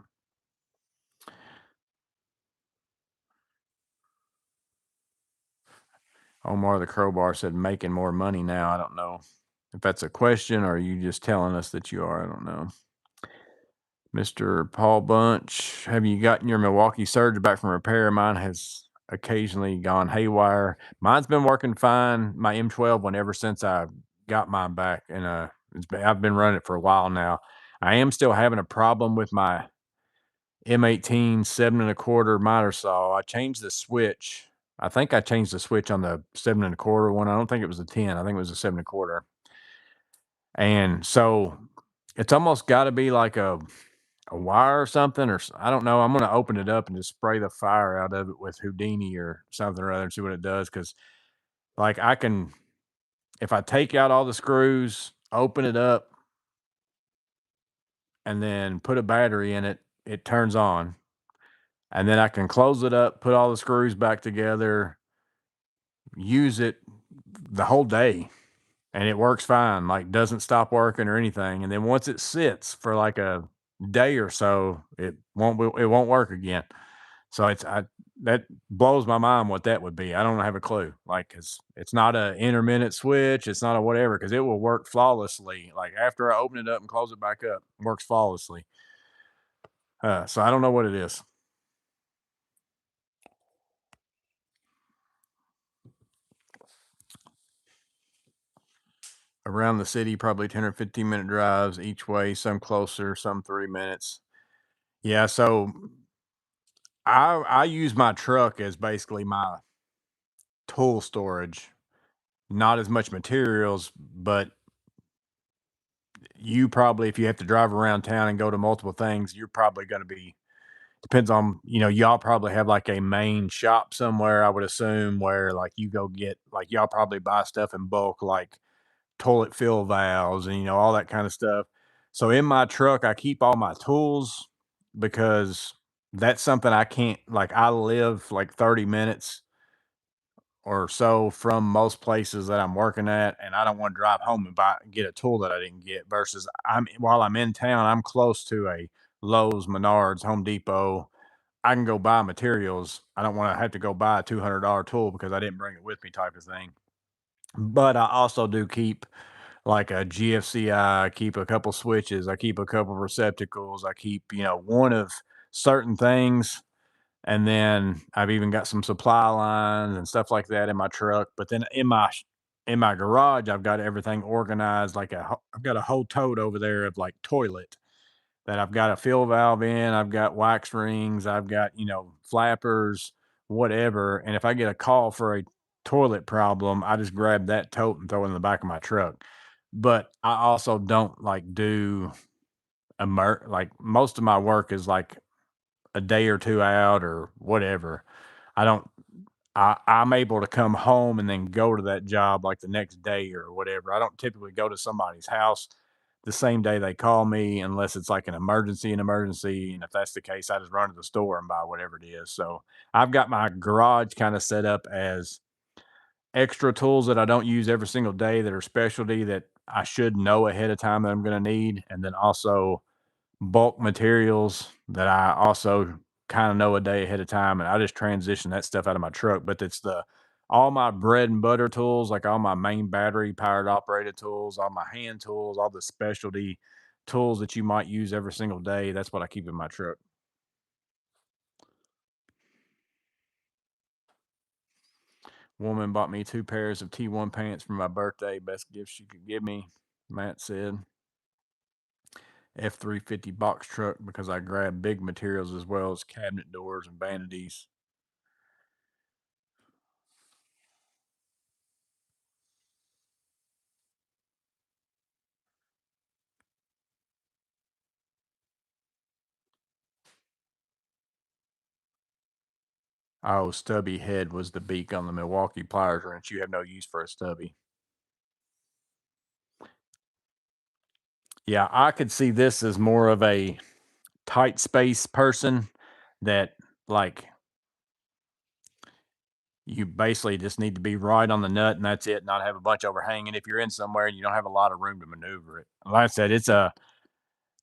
Omar the Crowbar said, "Making more money now." I don't know if that's a question or are you just telling us that you are. I don't know. Mr. Paul Bunch, have you gotten your Milwaukee Surge back from repair? Mine has occasionally gone haywire. Mine's been working fine. My M12 one ever since I got mine back, and I've been running it for a while now. I am still having a problem with my M18 7 1/4 miter saw. I changed the switch. I think I changed the switch on the 7 1/4 one. I don't think it was a 10. I think it was a 7 1/4. And so it's almost got to be like a wire or something, or I don't know. I'm gonna open it up and just spray the fire out of it with Houdini or something or other and see what it does. Because like I can, if I take out all the screws, open it up, and then put a battery in it, it turns on, and then I can close it up, put all the screws back together, use it the whole day, and it works fine. Like doesn't stop working or anything. And then once it sits for like a day or so, it won't work again. So that blows my mind what that would be. I don't have a clue. Like, 'cause it's not a intermittent switch, it's not a whatever, because it will work flawlessly. Like after I open it up and close it back up, it works flawlessly. So I don't know what it is. Around the city, probably 10 or 15-minute drives each way, some closer, some 3 minutes. Yeah, so I use my truck as basically my tool storage, not as much materials, but you probably, if you have to drive around town and go to multiple things, you're probably going to be, depends on, y'all probably have like a main shop somewhere, I would assume, where like you go get, like, y'all probably buy stuff in bulk, like toilet fill valves and, all that kind of stuff. So in my truck, I keep all my tools because that's something I can't, like, I live like 30 minutes or so from most places that I'm working at, and I don't want to drive home and get a tool that I didn't get. Versus, while I'm in town, I'm close to a Lowe's, Menards, Home Depot. I can go buy materials. I don't want to have to go buy a $200 tool because I didn't bring it with me, type of thing. But I also do keep like a GFCI. I keep a couple switches. I keep a couple receptacles. I keep, one of certain things, and then I've even got some supply lines and stuff like that in my truck. But then in my garage, I've got everything organized. Like I've got a whole tote over there of like toilet that I've got a fill valve in. I've got wax rings. I've got, flappers, whatever. And if I get a call for a toilet problem, I just grab that tote and throw it in the back of my truck. But I also don't like do like most of my work is like a day or two out or whatever. I don't I'm able to come home and then go to that job like the next day or whatever. I don't typically go to somebody's house the same day they call me unless it's like an emergency. And if that's the case, I just run to the store and buy whatever it is. So I've got my garage kind of set up as extra tools that I don't use every single day that are specialty that I should know ahead of time that I'm going to need. And then also bulk materials that I also kind of know a day ahead of time, and I just transition that stuff out of my truck. But it's the all my bread and butter tools, like all my main battery powered operated tools, all my hand tools, all the specialty tools that you might use every single day. That's what I keep in my truck. Woman bought me 2 pairs of T1 pants for my birthday. Best gift she could give me, Matt said. F-350 box truck because I grab big materials as well as cabinet doors and vanities. Oh, stubby head was the beak on the Milwaukee Pliers wrench. You have no use for a stubby. Yeah, I could see this as more of a tight space person that like you basically just need to be right on the nut and that's it, not have a bunch overhanging if you're in somewhere and you don't have a lot of room to maneuver it. Like I said,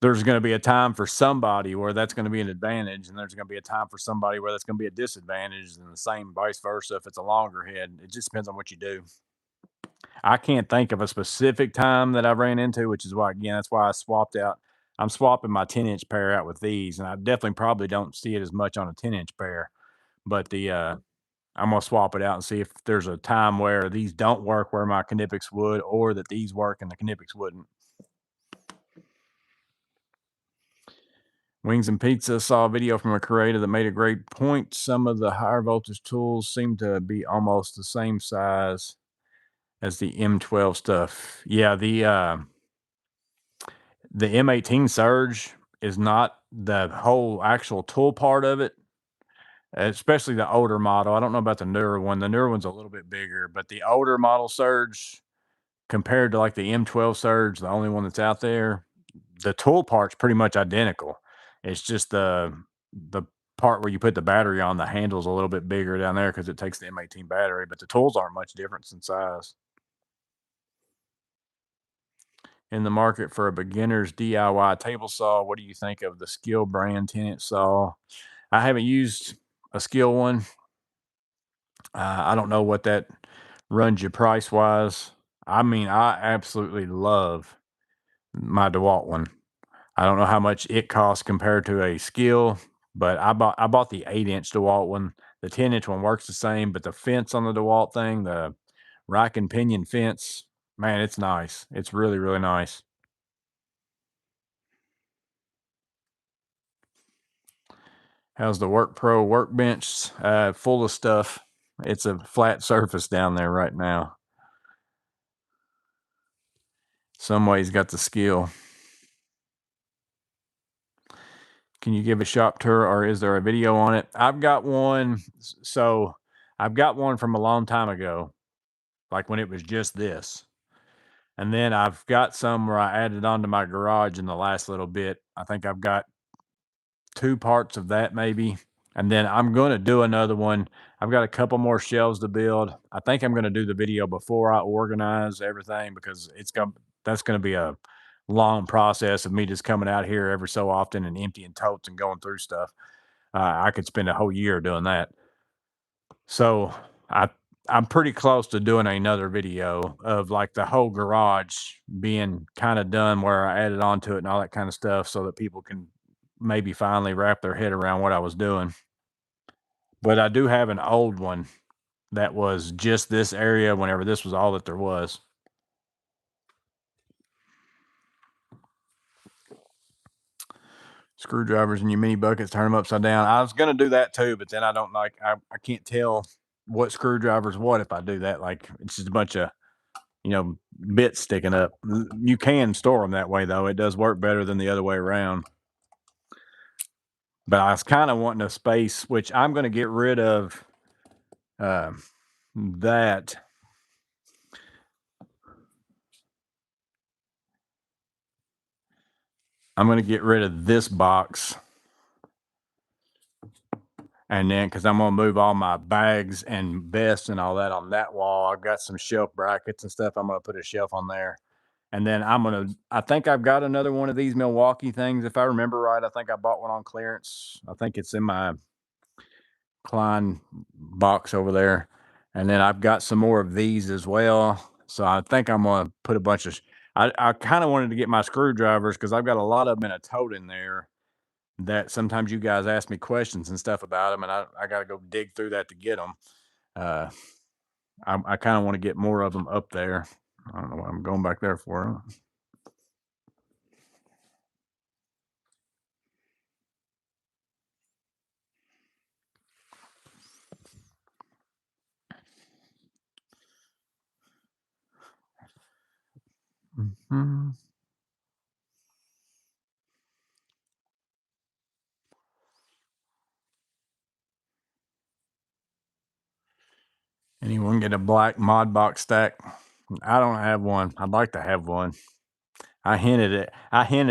there's going to be a time for somebody where that's going to be an advantage, and there's going to be a time for somebody where that's going to be a disadvantage, and the same vice versa if it's a longer head. It just depends on what you do. I can't think of a specific time that I ran into, which is why, again, that's why I swapped out. I'm swapping my 10-inch pair out with these, and I definitely probably don't see it as much on a 10-inch pair. But I'm gonna swap it out and see if there's a time where these don't work where my Knipex would, or that these work and the Knipex wouldn't. Wings and Pizza saw a video from a creator that made a great point. Some of the higher voltage tools seem to be almost the same size as the M12 stuff. Yeah, the M18 Surge is not the whole actual tool part of it, especially the older model. I don't know about the newer one. The newer one's a little bit bigger, but the older model Surge compared to like the M12 Surge, the only one that's out there, the tool part's pretty much identical. It's just the part where you put the battery on, the handle's a little bit bigger down there because it takes the M18 battery, but the tools aren't much difference in size. In the market for a beginner's DIY table saw, what do you think of the Skill brand 10-inch saw? I haven't used a Skill one. I don't know what that runs you price wise. I mean, I absolutely love my DeWalt one. I don't know how much it costs compared to a Skill, but I bought the 8-inch DeWalt one. The 10-inch one works the same, but the fence on the DeWalt thing, the rack and pinion fence, man, it's nice. It's really, really nice. How's the Work Pro workbench? Full of stuff. It's a flat surface down there right now. Some ways got the skill. Can you give a shop tour or is there a video on it? I've got one. So I've got one from a long time ago, like when it was just this. And then I've got some where I added on to my garage in the last little bit. I think I've got 2 parts of that maybe. And then I'm going to do another one. I've got a couple more shelves to build. I think I'm going to do the video before I organize everything because that's going to be a long process of me just coming out here every so often and emptying totes and going through stuff. I could spend a whole year doing that. So I I'm pretty close to doing another video of like the whole garage being kind of done where I added on to it and all that kind of stuff so that people can maybe finally wrap their head around what I was doing. But I do have an old one that was just this area whenever this was all that there was. screwdrivers in your mini buckets, turn them upside down. I was gonna do that too, but then I don't like I can't tell what screwdriver's what if I do that. Like it's just a bunch of bits sticking up. You can store them that way though. It does work better than the other way around. But I was kind of wanting a space, which I'm going to get rid of that. I'm going to get rid of this box. And then, because I'm going to move all my bags and vests and all that on that wall. I've got some shelf brackets and stuff. I'm going to put a shelf on there. And then I think I've got another one of these Milwaukee things. If I remember right, I think I bought one on clearance. I think it's in my Klein box over there. And then I've got some more of these as well. So I think I'm going to put a bunch of, I kind of wanted to get my screwdrivers because I've got a lot of them in a tote in there that sometimes you guys ask me questions and stuff about them. And I got to go dig through that to get them. I kind of want to get more of them up there. I don't know what I'm going back there for. Mm-hmm. Anyone get a black mod box stack? I don't have one. I'd like to have one. I hinted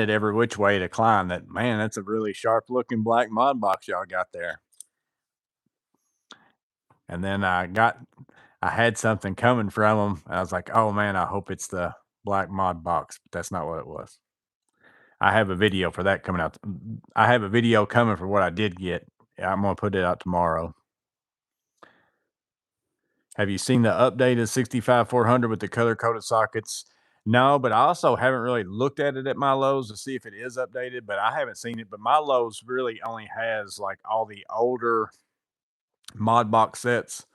every which way to Klein that, man, that's a really sharp looking black mod box y'all got there. And then I had something coming from them. And I was like, oh man, I hope it's the black mod box. But that's not what it was. I have a video for that coming out. I have a video coming for what I did get. I'm going to put it out tomorrow. Have you seen the updated 65-400 with the color coded sockets? No, but I also haven't really looked at it at my Lowe's to see if it is updated, but I haven't seen it. But my Lowe's really only has like all the older mod box sets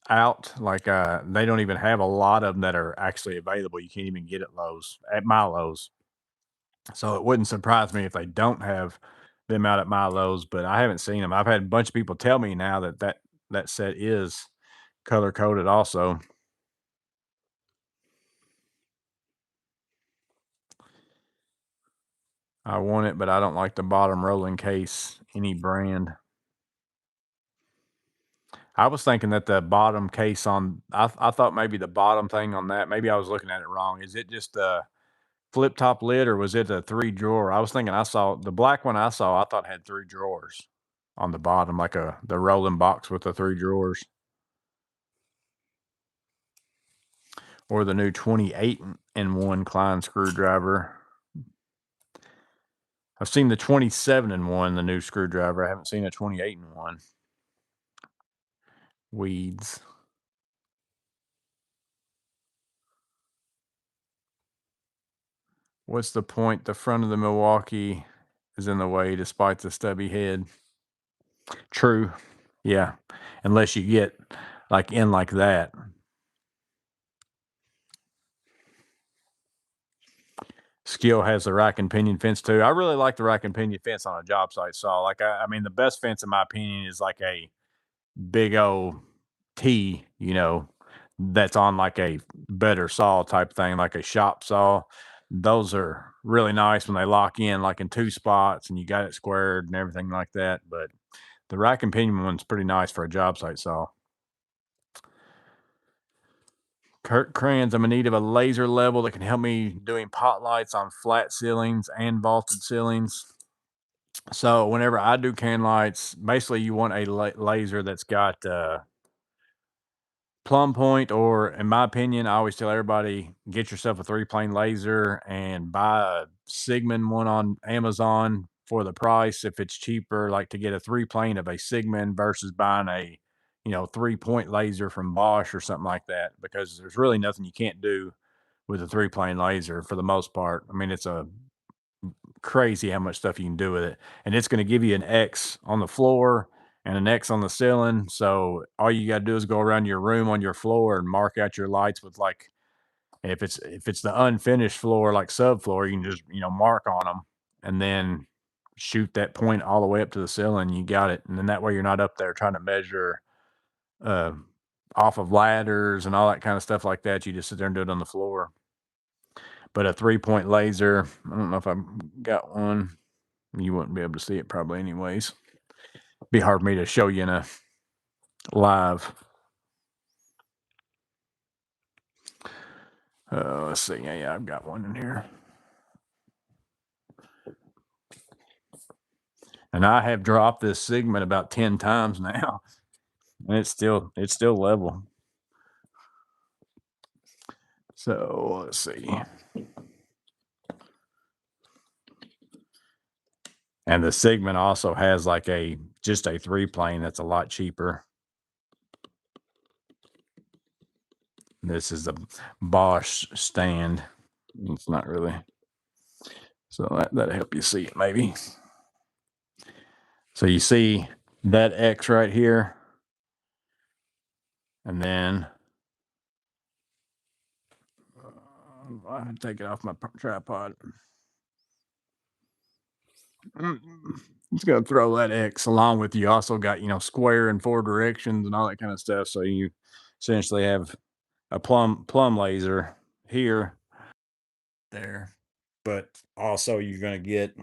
out. Like they don't even have a lot of them that are actually available. You can't even get at Lowe's, at my Lowe's. So it wouldn't surprise me if they don't have them out at my Lowe's, but I haven't seen them. I've had a bunch of people tell me now that set is color coded also. I want it, but I don't like the bottom rolling case, any brand. I was thinking that the bottom case on, I thought maybe the bottom thing on that, maybe I was looking at it wrong. Is it just a flip top lid or was it a 3 drawer? I was thinking I saw the black one I saw, I thought had 3 drawers on the bottom, like the rolling box with the 3 drawers. Or the new 28-in-1 Klein screwdriver. I've seen the 27-in-1, the new screwdriver. I haven't seen a 28-in-1. Weeds. What's the point? The front of the Milwaukee is in the way despite the stubby head. True. Yeah. Unless you get like in like that. Skill has the rack and pinion fence too. I really like the rack and pinion fence on a job site saw. Like I mean the best fence in my opinion is like a big old T, that's on like a better saw type thing, like a shop saw. Those are really nice when they lock in like in 2 spots and you got it squared and everything like that. But the rack and pinion one's pretty nice for a job site saw. Kurt Crayons, I'm in need of a laser level that can help me doing pot lights on flat ceilings and vaulted ceilings. So whenever I do can lights, basically you want a laser that's got plumb point, or in my opinion, I always tell everybody, get yourself a 3-plane laser and buy a Sigmund one on Amazon for the price. If it's cheaper, like to get a 3-plane of a Sigmund versus buying a 3-point laser from Bosch or something like that, because there's really nothing you can't do with a 3-plane laser for the most part. I mean, it's a crazy how much stuff you can do with it, and it's going to give you an X on the floor and an X on the ceiling. So all you got to do is go around your room on your floor and mark out your lights with if it's the unfinished floor, like subfloor, you can just mark on them, and then shoot that point all the way up to the ceiling. You got it, and then that way you're not up there trying to measure uh, off of ladders and all that kind of stuff like that. You just sit there and do it on the floor. But a 3-point laser, I don't know if I've got one. You wouldn't be able to see it probably anyways. Be hard for me to show you in a live. Let's see. Yeah, I've got one in here. And I have dropped this segment about 10 times now. And it's still level. So let's see. And the segment also has like just a 3-plane that's a lot cheaper. This is a Bosch stand. It's not really. So that'll help you see it maybe. So you see that X right here. And then I'll take it off my tripod. It's going to throw that X along with you. Also got, square in 4 directions and all that kind of stuff. So you essentially have a plumb laser here, there, but also you're going to get,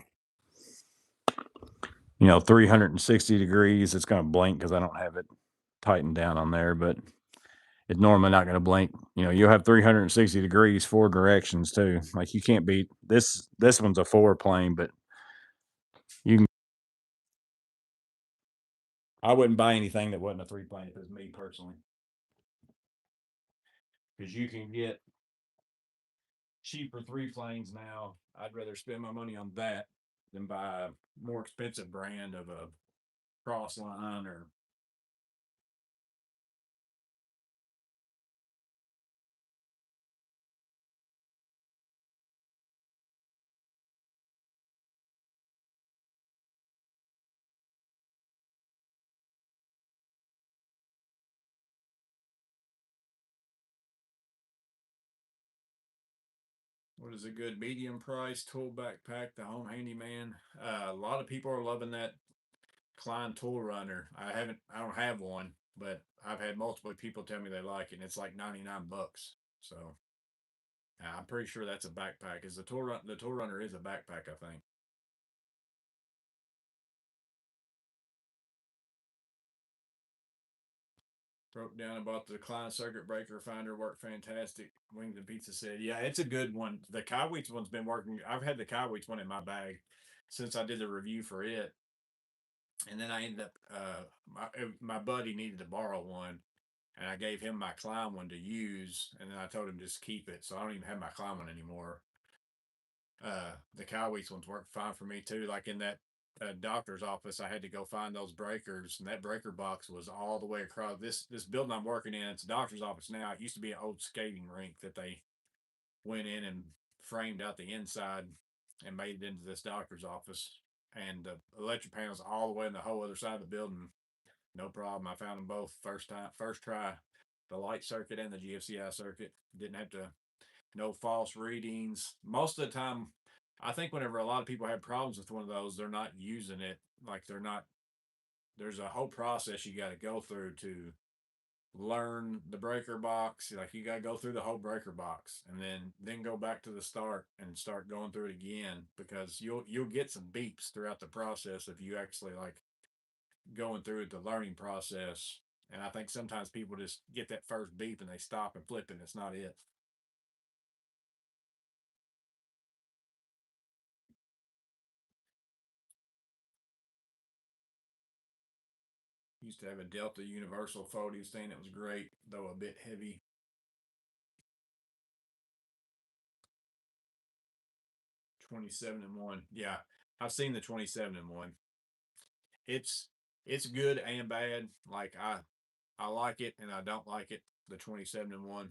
360 degrees. It's going to blink because I don't have it tightened down on there, but it's normally not going to blink. You'll have 360 degrees, 4 directions too. Like you can't beat this. This one's a 4-plane, but you can. I wouldn't buy anything that wasn't a 3-plane if it's me personally, because you can get cheaper 3-planes now. I'd rather spend my money on that than buy a more expensive brand of a cross line or. What is a good medium price tool backpack? The Home Handyman. A lot of people are loving that Klein tool runner. I don't have one, but I've had multiple people tell me they like it, and it's like $99. So I'm pretty sure that's a backpack. Is the tool runner is a backpack, I think. Broke down about the Klein circuit breaker finder, worked fantastic. Winged Pizza said, yeah, it's a good one. The Kywitz one's been working. I've had the Kywitz one in my bag since I did the review for it. And then I ended up, my buddy needed to borrow one, and I gave him my Klein one to use, and then I told him just keep it. So I don't even have my Klein one anymore. The Kywitz ones worked fine for me too. Like in that doctor's office, I had to go find those breakers, and that breaker box was all the way across this building I'm working in. It's a doctor's office now. It used to be an old skating rink that they went in and framed out the inside and made it into this doctor's office. And the electric panels all the way in the whole other side of the building. No problem. I found them both first try. The light circuit and the GFCI circuit. Didn't have to. No false readings. Most of the time, I think whenever a lot of people have problems with one of those, they're not using it. Like they're not. There's a whole process you got to go through to learn the breaker box. Like you got to go through the whole breaker box, and then go back to the start and start going through it again, because you'll get some beeps throughout the process if you actually like going through the learning process. And I think sometimes people just get that first beep and they stop and flip, and it's not it. Used to have a Delta Universal folding stand that was great, though a bit heavy. 27-1. Yeah, I've seen the 27-1. It's it's good and bad. Like I like it and I don't like it. The 27-1.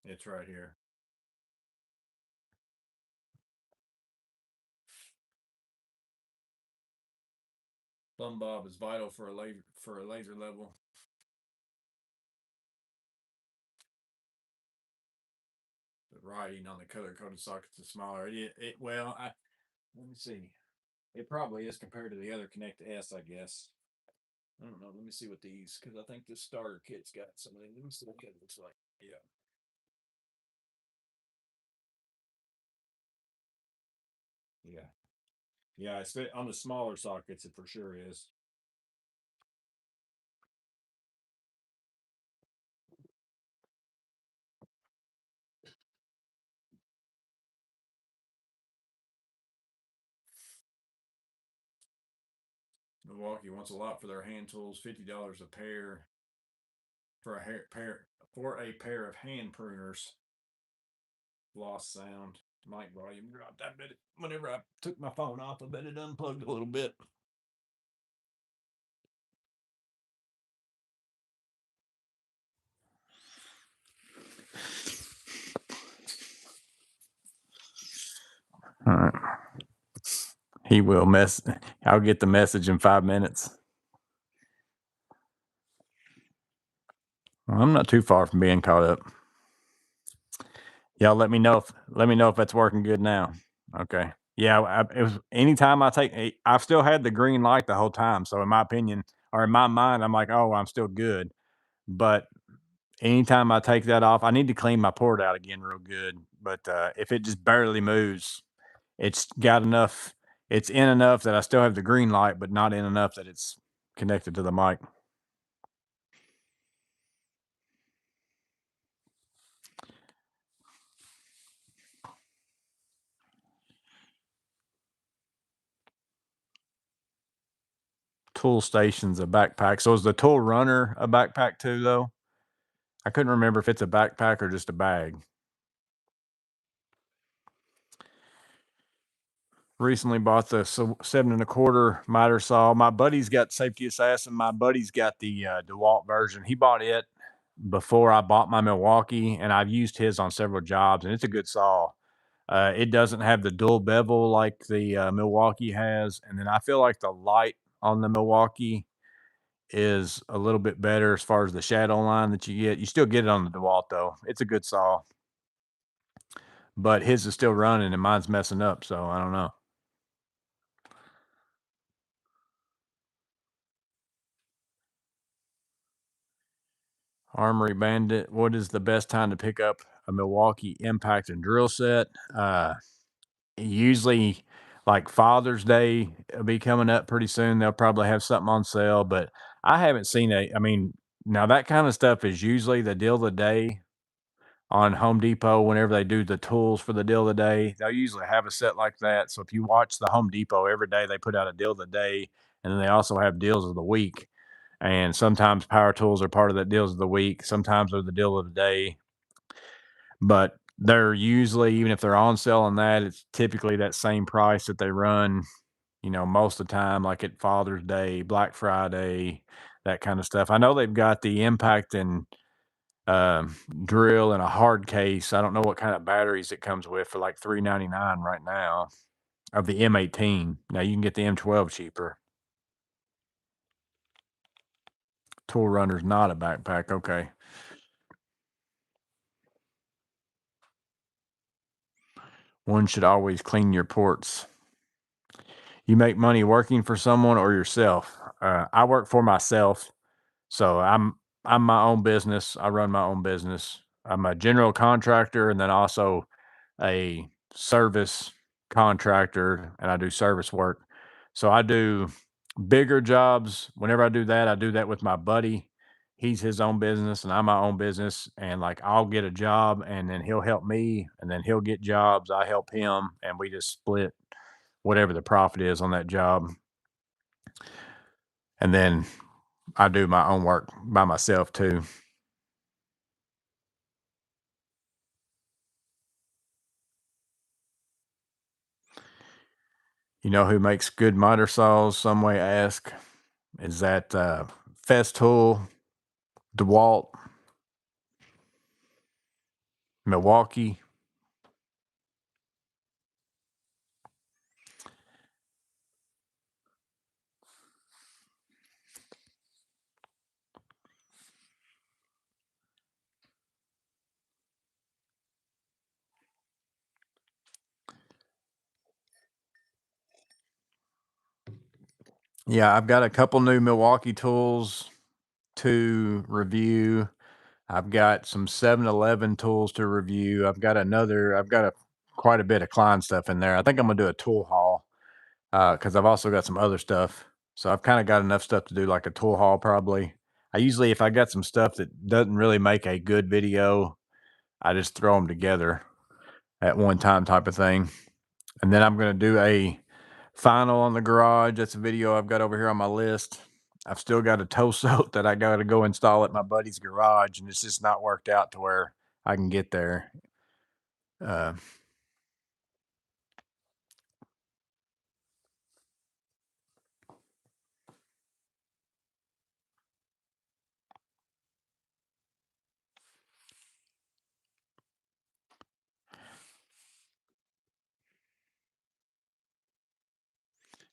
It's right here. Thumb bob is vital for a laser level. writing on the color coded sockets is smaller. Well, let me see. It probably is compared to the other Connect S, I guess. I don't know. Let me see what these, because I think this starter kit's got some of these. Let me see what it looks like. Yeah. Yeah. Yeah, it's on the smaller sockets, it for sure is. Milwaukee wants a lot for their hand tools, $50 a pair for a pair of hand pruners. Lost sound. Mic volume dropped. I bet it, whenever I took my phone off, I bet it unplugged a little bit. All right. He will mess. I'll get the message in 5 minutes. Well, I'm not too far from being caught up. Y'all let me know if that's working good now. Okay. Yeah, it was anytime I've still had the green light the whole time. So in my opinion, or in my mind, I'm like, oh, I'm still good. But anytime I take that off, I need to clean my port out again real good. But if it just barely moves, it's got enough. It's in enough that I still have the green light, but not in enough that it's connected to the mic. Tool station's a backpack. So is the tool runner a backpack too, though? I couldn't remember if it's a backpack or just a bag. Recently bought the 7 1/4 miter saw. My buddy's got Safety Assassin. My buddy's got the DeWalt version. He bought it before I bought my Milwaukee, and I've used his on several jobs, and it's a good saw. It doesn't have the dual bevel like the Milwaukee has, and then I feel like the light on the Milwaukee is a little bit better as far as the shadow line that you get. You still get it on the DeWalt though. It's a good saw, but his is still running and mine's messing up, so I don't know. Armory Bandit. What is the best time to pick up a Milwaukee impact and drill set? Usually, like Father's Day will be coming up pretty soon. They'll probably have something on sale, but I haven't seen I mean, now that kind of stuff is usually the deal of the day on Home Depot whenever they do the tools for the deal of the day. They'll usually have a set like that. So if you watch the Home Depot every day, they put out a deal of the day, and then they also have deals of the week. And sometimes power tools are part of that deals of the week. Sometimes they're the deal of the day, but they're usually, even if they're on sale on that, it's typically that same price that they run, most of the time, like at Father's Day, Black Friday, that kind of stuff. I know they've got the impact and drill in a hard case. I don't know what kind of batteries it comes with for like $3.99 right now of the M18. Now you can get the M12 cheaper. Tool Runner's not a backpack. Okay. One should always clean your ports. You make money working for someone or yourself. I work for myself, so I'm my own business. I run my own business. I'm a general contractor and then also a service contractor, and I do service work. So I do bigger jobs. Whenever I do that with my buddy. He's his own business and I'm my own business. And like I'll get a job and then he'll help me and then he'll get jobs. I help him and we just split whatever the profit is on that job. And then I do my own work by myself too. You know who makes good miter saws? Some way ask. Is that Festool, DeWalt, Milwaukee? Yeah, I've got a couple new Milwaukee tools to review. I've got some 7-Eleven tools to review. I've got quite a bit of Klein stuff in there. I think I'm gonna do a tool haul because I've also got some other stuff. So I've kind of got enough stuff to do like a tool haul probably. I usually, if I got some stuff that doesn't really make a good video, I just throw them together at one time type of thing. And then I'm going to do a final on the garage. That's a video I've got over here on my list. I've still got a toe soak that I got to go install at my buddy's garage, and it's just not worked out to where I can get there. Uh,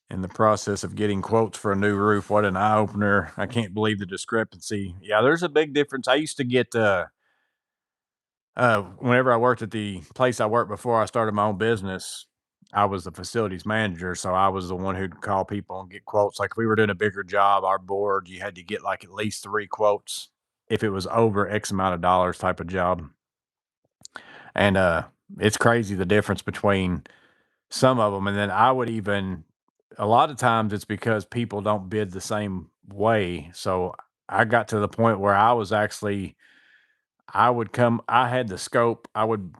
in the process of getting quotes for a new roof, what an eye opener. I can't believe the discrepancy. Yeah, there's a big difference. I used to get whenever I worked at the place I worked before I started my own business, I was the facilities manager. So I was the one who'd call people and get quotes. Like if we were doing a bigger job, our board, you had to get like at least 3 quotes if it was over X amount of dollars type of job. And it's crazy the difference between some of them. And then I would even, a lot of times it's because people don't bid the same way. So I got to the point where I was actually, I had the scope, I would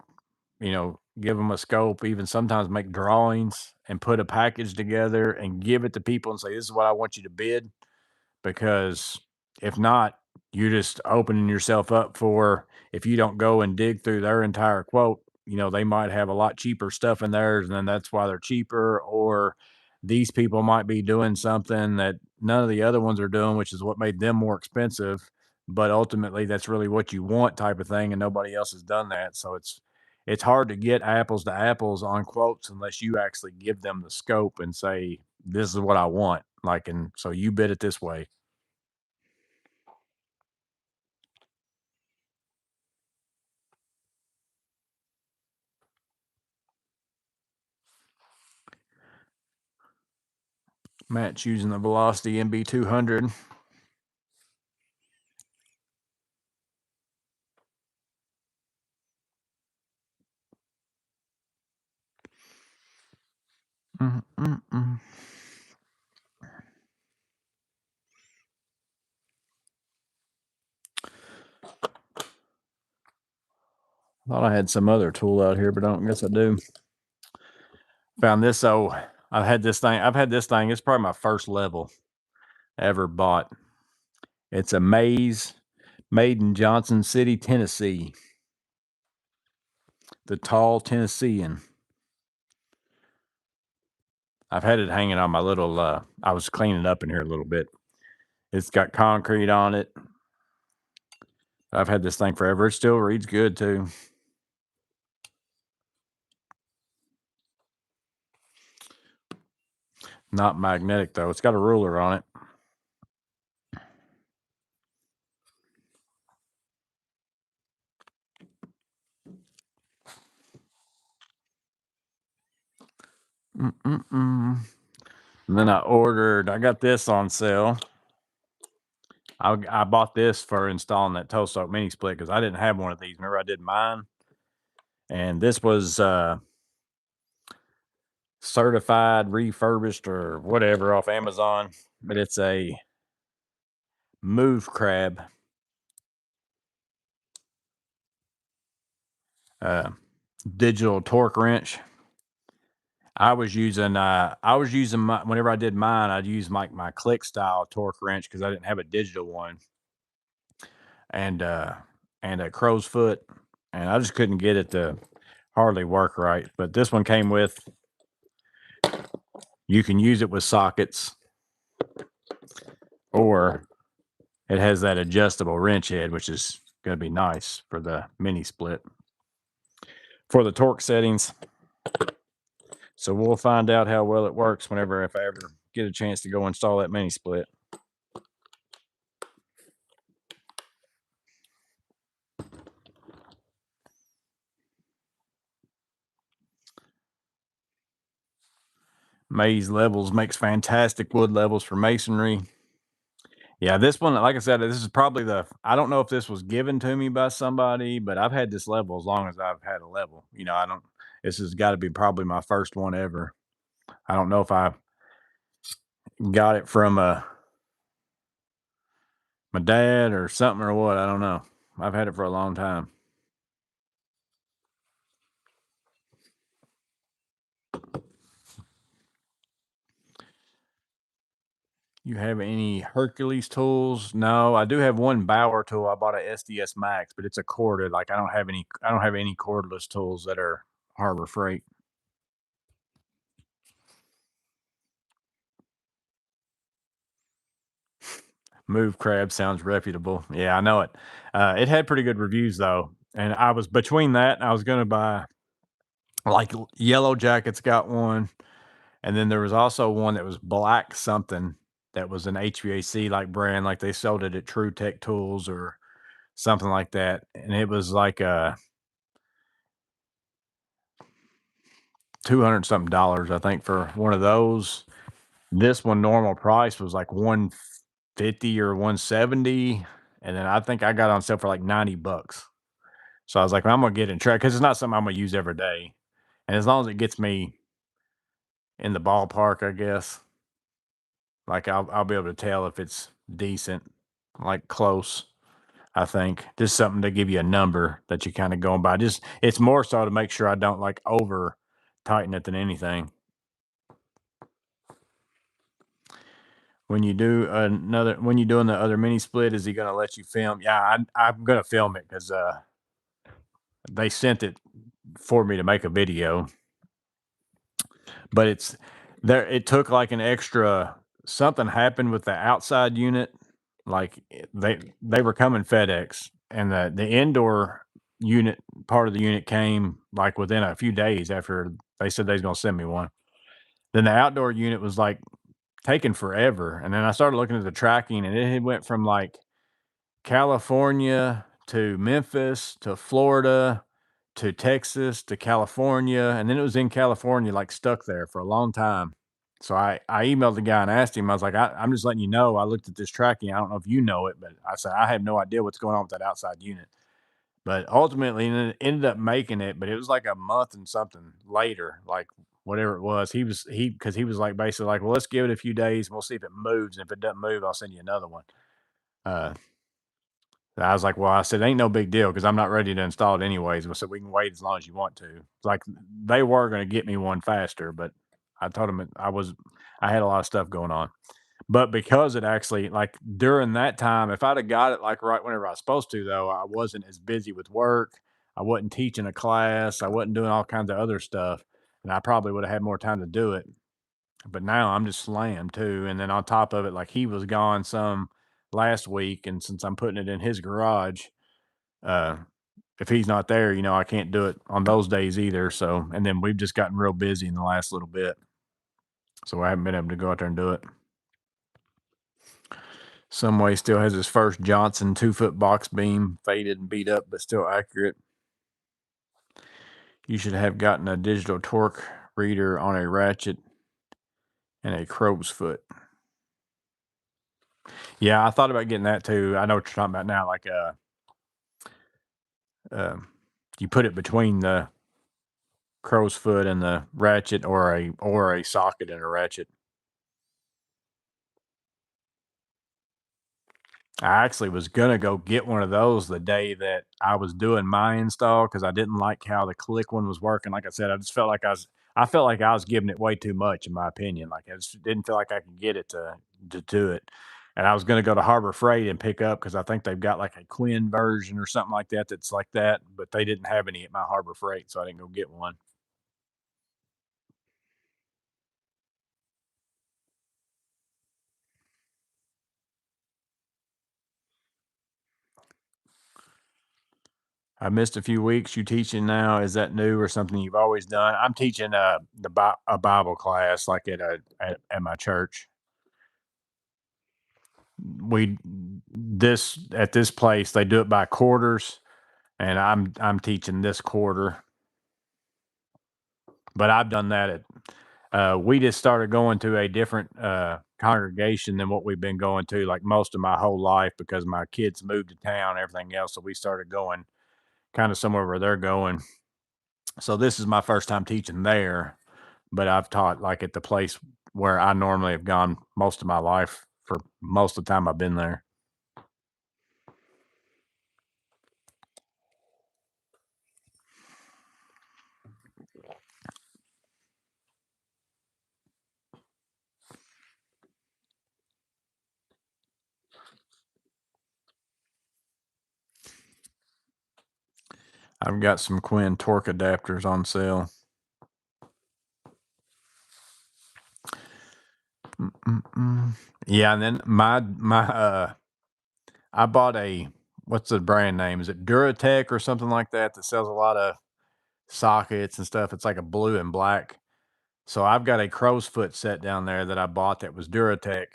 give them a scope, even sometimes make drawings and put a package together and give it to people and say, "This is what I want you to bid." Because if not, you're just opening yourself up for if you don't go and dig through their entire quote, they might have a lot cheaper stuff in theirs, and then that's why they're cheaper. Or these people might be doing something that none of the other ones are doing, which is what made them more expensive. But ultimately, that's really what you want, type of thing, and nobody else has done that. So it's hard to get apples to apples on quotes unless you actually give them the scope and say, "This is what I want." Like, and so you bid it this way. Matt's using the Velocity MB200. Mm, mm, mm. Thought I had some other tool out here, but I don't guess I do. Found this. So I've had this thing. It's probably my first level ever bought. It's a maze made in Johnson City, Tennessee. The Tall Tennessean. I've had it hanging on my little, I was cleaning up in here a little bit. It's got concrete on it. I've had this thing forever. It still reads good too. Not magnetic though. It's got a ruler on it. Mm-mm-mm. And then I got this on sale. I bought this for installing that toe soak mini split because I didn't have one of these. Remember, I did mine, and this was certified, refurbished, or whatever off Amazon. But it's a move crab uh, digital torque wrench. Whenever I did mine, I'd use my click style torque wrench because I didn't have a digital one, and a crow's foot, and I just couldn't get it to hardly work right. But this one came with, you can use it with sockets, or it has that adjustable wrench head, which is going to be nice for the mini split for the torque settings. So we'll find out how well it works if I ever get a chance to go install that mini split. Maze Levels makes fantastic wood levels for masonry. Yeah, this one, like I said, this is probably I don't know if this was given to me by somebody, but I've had this level as long as I've had a level. I don't, this has got to be probably my first one ever. I don't know if I got it from my dad or something or what. I don't know. I've had it for a long time. You have any Hercules tools? No, I do have one Bauer tool. I bought a SDS Max, but it's a corded. Like I don't have any. I don't have any cordless tools that are Harbor Freight. Move Crab sounds reputable. Yeah, I know it. It had pretty good reviews though, and I was between that. And I was going to buy like Yellow Jackets got one, and then there was also one that was black something that was an HVAC like brand, like they sold it at True Tech Tools or something like that, and it was like 200 something dollars, I think, for one of those. This one normal price was like 150 or 170, and then I think I got on sale for like 90 bucks. So I was like, well, I'm gonna get in track because it's not something I'm gonna use every day. And as long as it gets me in the ballpark, I guess, like I'll be able to tell if it's decent, like close. I think just something to give you a number that you kind of going by. Just it's more so to make sure I don't like over tighten it than anything. When you doing the other mini split, is he gonna let you film? Yeah, I'm gonna film it because they sent it for me to make a video, but it's there. It took like an extra something happened with the outside unit. Like they were coming FedEx, and the indoor unit part of the unit came like within a few days after they said they was gonna send me one. Then the outdoor unit was like taking forever, and then I started looking at the tracking, and it had went from like California to Memphis to Florida to Texas to California, and then it was in California, like stuck there for a long time. So I emailed the guy and asked him. I was like, I'm just letting you know. I looked at this tracking. I don't know if you know it, but I said I have no idea what's going on with that outside unit. But ultimately, it ended up making it. But it was like a month and something later, like whatever it was. Because he was like basically like, well, let's give it a few days. And we'll see if it moves. And if it doesn't move, I'll send you another one. Uh, I was like, "Well," I said, "Ain't no big deal because I'm not ready to install it anyways." I said, "We can wait as long as you want to." Like they were going to get me one faster, but I told them I had a lot of stuff going on. But because it actually like during that time, if I'd have got it like right whenever I was supposed to, though, I wasn't as busy with work. I wasn't teaching a class. I wasn't doing all kinds of other stuff, and I probably would have had more time to do it. But now I'm just slammed too, and then on top of it, like he was gone some last week, and since I'm putting it in his garage, uh, if he's not there, I can't do it on those days either. So, and then we've just gotten real busy in the last little bit, so I haven't been able to go out there and do it. Some way still has his first Johnson 2 foot box beam, faded and beat up, but still accurate. You should have gotten a digital torque reader on a ratchet and a crow's foot. Yeah, I thought about getting that too. I know what you're talking about now. Like, um, you put it between the crow's foot and the ratchet, or a socket and a ratchet. I actually was gonna go get one of those the day that I was doing my install because I didn't like how the click one was working. Like I said, I just felt like I felt like I was giving it way too much, in my opinion. Like I just didn't feel like I could get it to do it. And I was gonna go to Harbor Freight and pick up because I think they've got like a Quinn version or something like that that's like that, but they didn't have any at my Harbor Freight, so I didn't go get one. I missed a few weeks. You teaching now? Is that new or something you've always done? I'm teaching a Bible class like at my church. We this at this place they do it by quarters, and I'm teaching this quarter. But I've done that at We just started going to a different congregation than what we've been going to like most of my whole life because my kids moved to town and everything else. So we started going kind of somewhere where they're going. So this is my first time teaching there, but I've taught like at the place where I normally have gone most of my life for most of the time I've been there. I've got some Quinn torque adapters on sale. Mm-mm-mm. Yeah, and then I bought a what's the brand name? Is it Duratech or something like that that sells a lot of sockets and stuff? It's like a blue and black. So I've got a crow's foot set down there that I bought that was Duratech,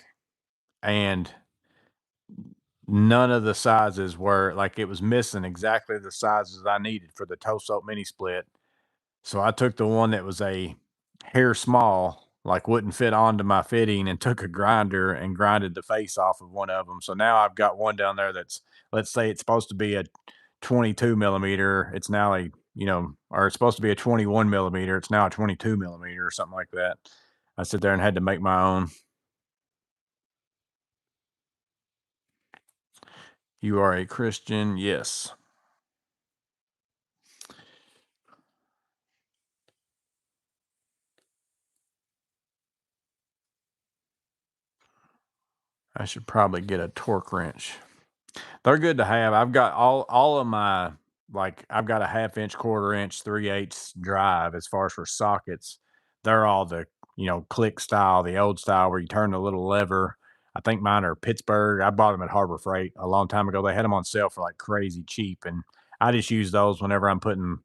and none of the sizes were like it was missing exactly the sizes I needed for the toe soap mini split. So I took the one that was a hair small, like wouldn't fit onto my fitting, and took a grinder and grinded the face off of one of them. So now I've got one down there that's, let's say it's supposed to be a 22 millimeter. It's now a, or it's supposed to be a 21 millimeter. It's now a 22 millimeter or something like that. I sit there and had to make my own. You are a Christian? Yes. I should probably get a torque wrench. They're good to have. I've got all of my like I've got a half-inch, quarter-inch, 3/8 drive as far as for sockets. They're all the, click style, the old style where you turn the little lever. I think mine are Pittsburgh. I bought them at Harbor Freight a long time ago. They had them on sale for like crazy cheap, and I just use those whenever I'm putting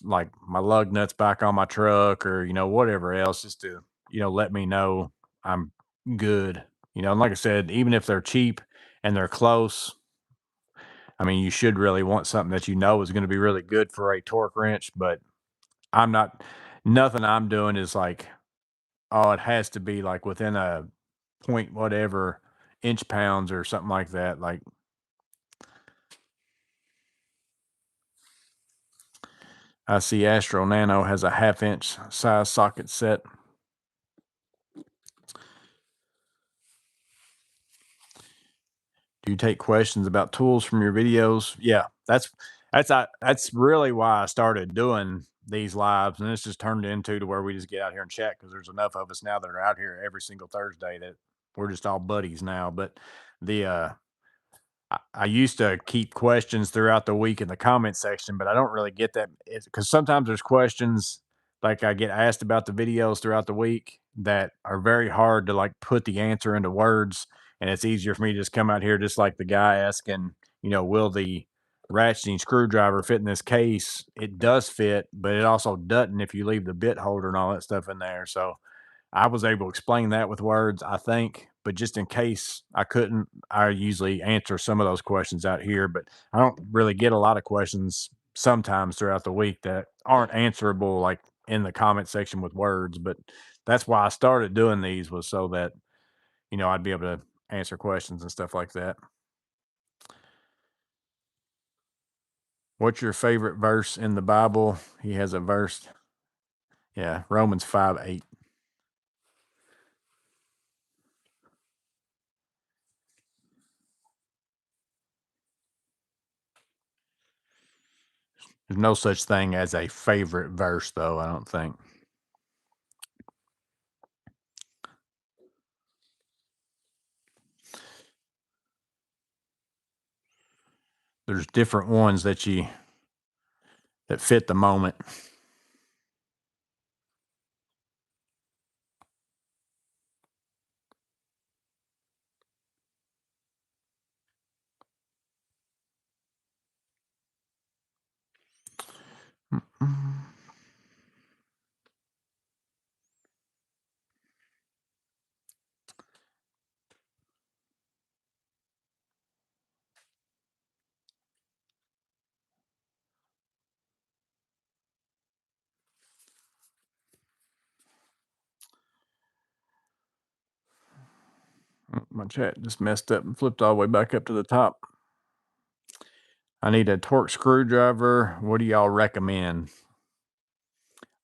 like my lug nuts back on my truck or whatever else, just to let me know I'm good. And like I said, even if they're cheap and they're close, I mean, you should really want something that is going to be really good for a torque wrench. But I'm not, nothing I'm doing is like, oh, it has to be like within a point whatever inch pounds or something like that. Like, I see Astro Nano has a half-inch size socket set. Do you take questions about tools from your videos? Yeah, that's really why I started doing these lives, and this just turned into to where we just get out here and chat because there's enough of us now that are out here every single Thursday that we're just all buddies now. But the I used to keep questions throughout the week in the comment section, but I don't really get that because sometimes there's questions like I get asked about the videos throughout the week that are very hard to like put the answer into words. And it's easier for me to just come out here, just like the guy asking, will the ratcheting screwdriver fit in this case? It does fit, but it also doesn't if you leave the bit holder and all that stuff in there. So I was able to explain that with words, I think, but just in case I couldn't, I usually answer some of those questions out here. But I don't really get a lot of questions sometimes throughout the week that aren't answerable like in the comment section with words. But that's why I started doing these, was so that, I'd be able to answer questions and stuff like that. What's your favorite verse in the Bible? He has a verse. Yeah, Romans 5:8. There's no such thing as a favorite verse, though, I don't think. There's different ones that fit the moment. Mm-mm. My chat just messed up and flipped all the way back up to the top. I need a torque screwdriver. What do y'all recommend?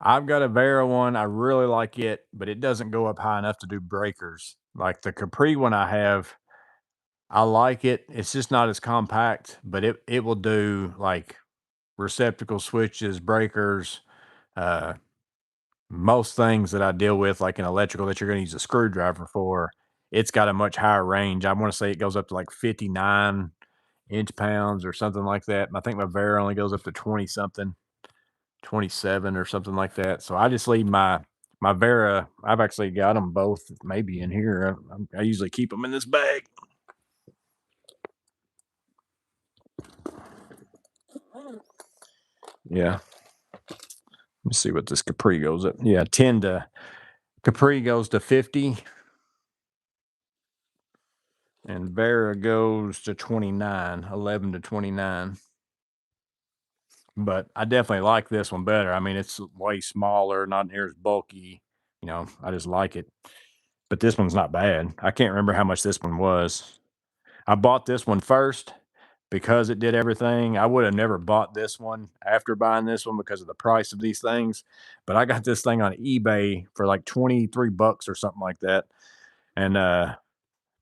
I've got a Vera one. I really like it, but it doesn't go up high enough to do breakers. Like the Capri one I have, I like it. It's just not as compact, but it will do like receptacle switches, breakers, uh, most things that I deal with, like in electrical that you're going to use a screwdriver for. It's got a much higher range. I want to say it goes up to like 59 inch pounds or something like that. And I think my Vera only goes up to 20 something, 27 or something like that. So I just leave my Vera. I've actually got them both maybe in here. I usually keep them in this bag. Yeah. Let me see what this Capri goes up. Yeah, 10 to Capri goes to 50 and Vera goes to 29, 11 to 29. But I definitely like this one better. I mean, it's way smaller, not near as bulky. I just like it. But this one's not bad. I can't remember how much this one was. I bought this one first because it did everything. I would have never bought this one after buying this one because of the price of these things. But I got this thing on eBay for like 23 bucks or something like that. And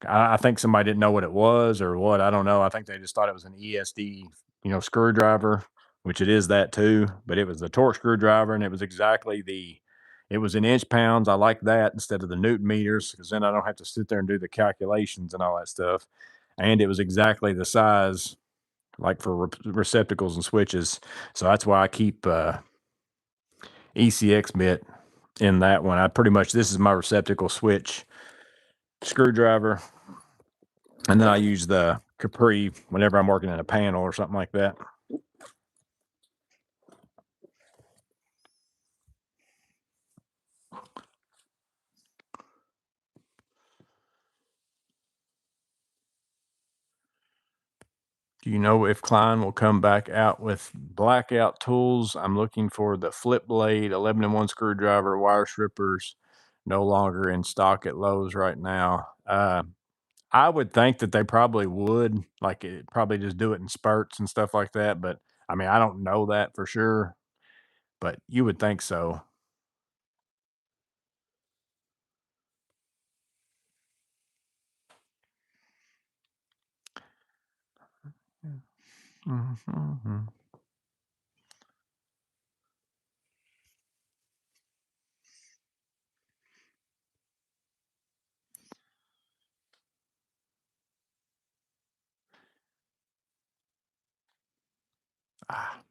I think somebody didn't know what it was or what. I don't know. I think they just thought it was an ESD, screwdriver, which it is that too. But it was the torque screwdriver, and it was exactly it was in inch pounds. I like that instead of the Newton meters because then I don't have to sit there and do the calculations and all that stuff. And it was exactly the size, like for receptacles and switches. So that's why I keep ECX bit in that one. This is my receptacle switch screwdriver. And then I use the Capri whenever I'm working in a panel or something like that. Do you know if Klein will come back out with blackout tools? I'm looking for the flip blade, 11-in-1 screwdriver, wire strippers, no longer in stock at Lowe's right now. I would think that they probably would, like it probably just do it in spurts and stuff like that. But I mean, I don't know that for sure, but you would think so. Mhm. Ah,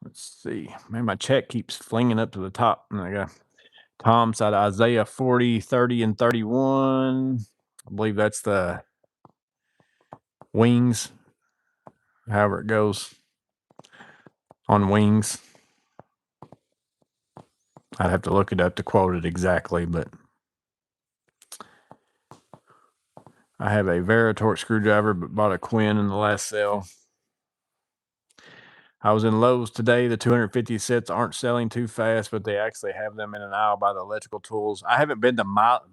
let's see. Man, my check keeps flinging up to the top. And I got Tom's out of Isaiah 40, 30, and 31. I believe that's the wings, however it goes on wings. I'd have to look it up to quote it exactly, but I have a Veritorque screwdriver, but bought a Quinn in the last sale. I was in Lowe's today. The 250 sets aren't selling too fast, but they actually have them in an aisle by the electrical tools. I haven't been to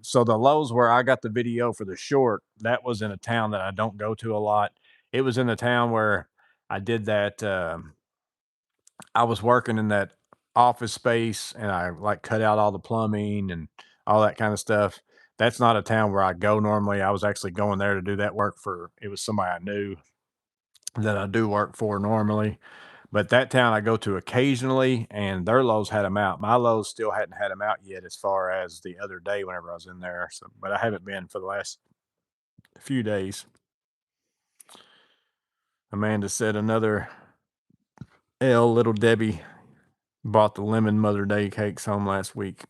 so the Lowe's where I got the video for the short, that was in a town that I don't go to a lot. It was in the town where I did that. I was working in that office space and I like cut out all the plumbing and all that kind of stuff. That's not a town where I go normally. I was actually going there to do that work it was somebody I knew that I do work for normally. But that town I go to occasionally, and their Lowe's had them out. My Lowe's still hadn't had them out yet, as far as the other day whenever I was in there. So, but I haven't been for the last few days. Amanda said another Little Debbie bought the lemon Mother Day cakes home last week.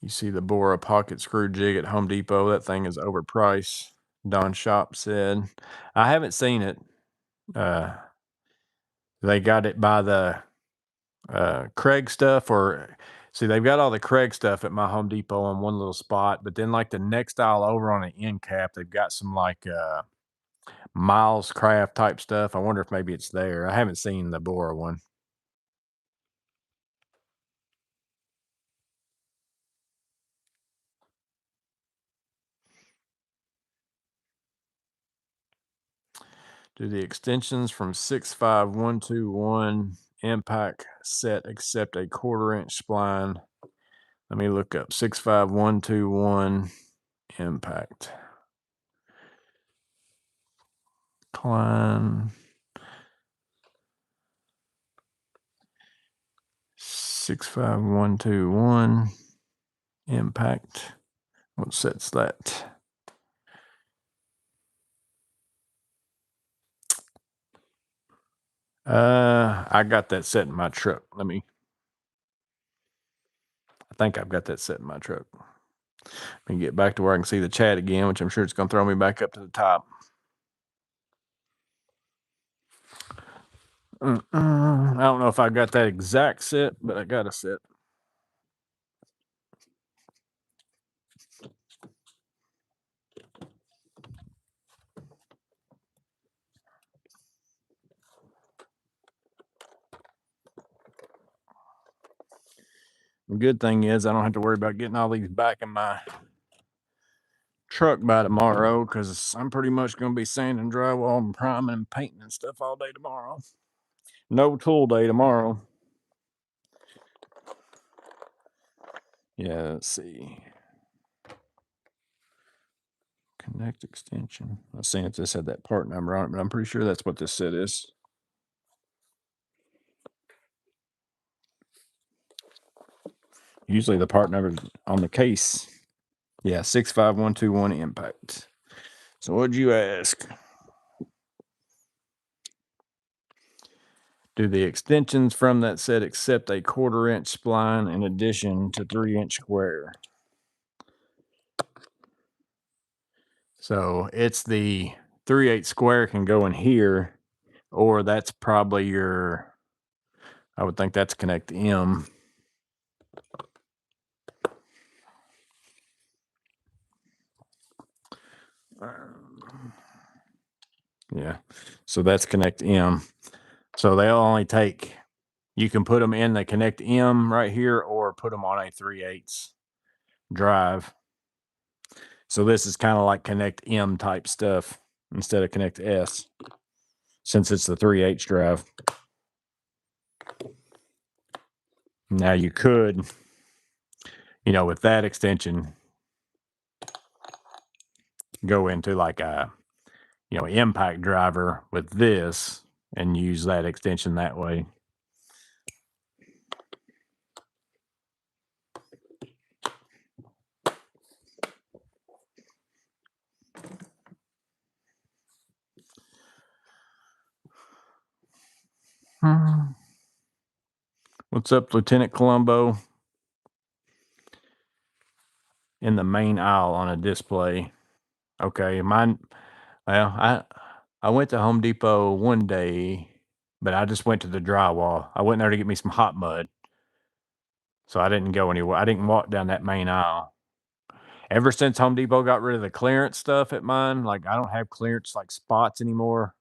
You see the Bora pocket screw jig at Home Depot. That thing is overpriced. Don Shop said, I haven't seen it. Uh, they got it by the Craig stuff, or see, they've got all the Craig stuff at my Home Depot on one little spot, but then like the next aisle over on the end cap, they've got some like Miles Craft type stuff. I wonder if maybe it's there. I haven't seen the Bora one. Do the extensions from 65121 impact set accept a 1/4 inch spline? Let me look up 65121 impact. Klein 65121 impact. What set's that? I got that set in my truck. I think I've got that set in my truck. Let me get back to where I can see the chat again, which I'm sure it's going to throw me back up to the top. I don't know if I got that exact set, but I got a set. The good thing is I don't have to worry about getting all these back in my truck by tomorrow because I'm pretty much going to be sanding, drywall, and priming and painting and stuff all day tomorrow. No tool day tomorrow. Yeah, let's see. Connect extension. I was seeing if this had that part number on it, but I'm pretty sure that's what this set is. Usually the part number on the case. Yeah, 65121 impact. So what'd you ask? Do the extensions from that set accept a 1/4 inch spline in addition to 3-inch square? So it's the 3/8 square can go in here, or that's probably your, I would think that's connect M. Yeah, so that's connect M. So they'll only take, you can put them in the connect M right here or put them on a 3/8 drive. So this is kind of like connect M type stuff instead of connect S, since it's the 3/8 drive. Now you could, with that extension, go into like a, impact driver with this and use that extension that way. What's up, Lieutenant Colombo? In the main aisle on a display. Okay, mine. Well, I went to Home Depot one day, but I just went to the drywall. I went there to get me some hot mud, so I didn't go anywhere. I didn't walk down that main aisle. Ever since Home Depot got rid of the clearance stuff at mine, like I don't have clearance like spots anymore.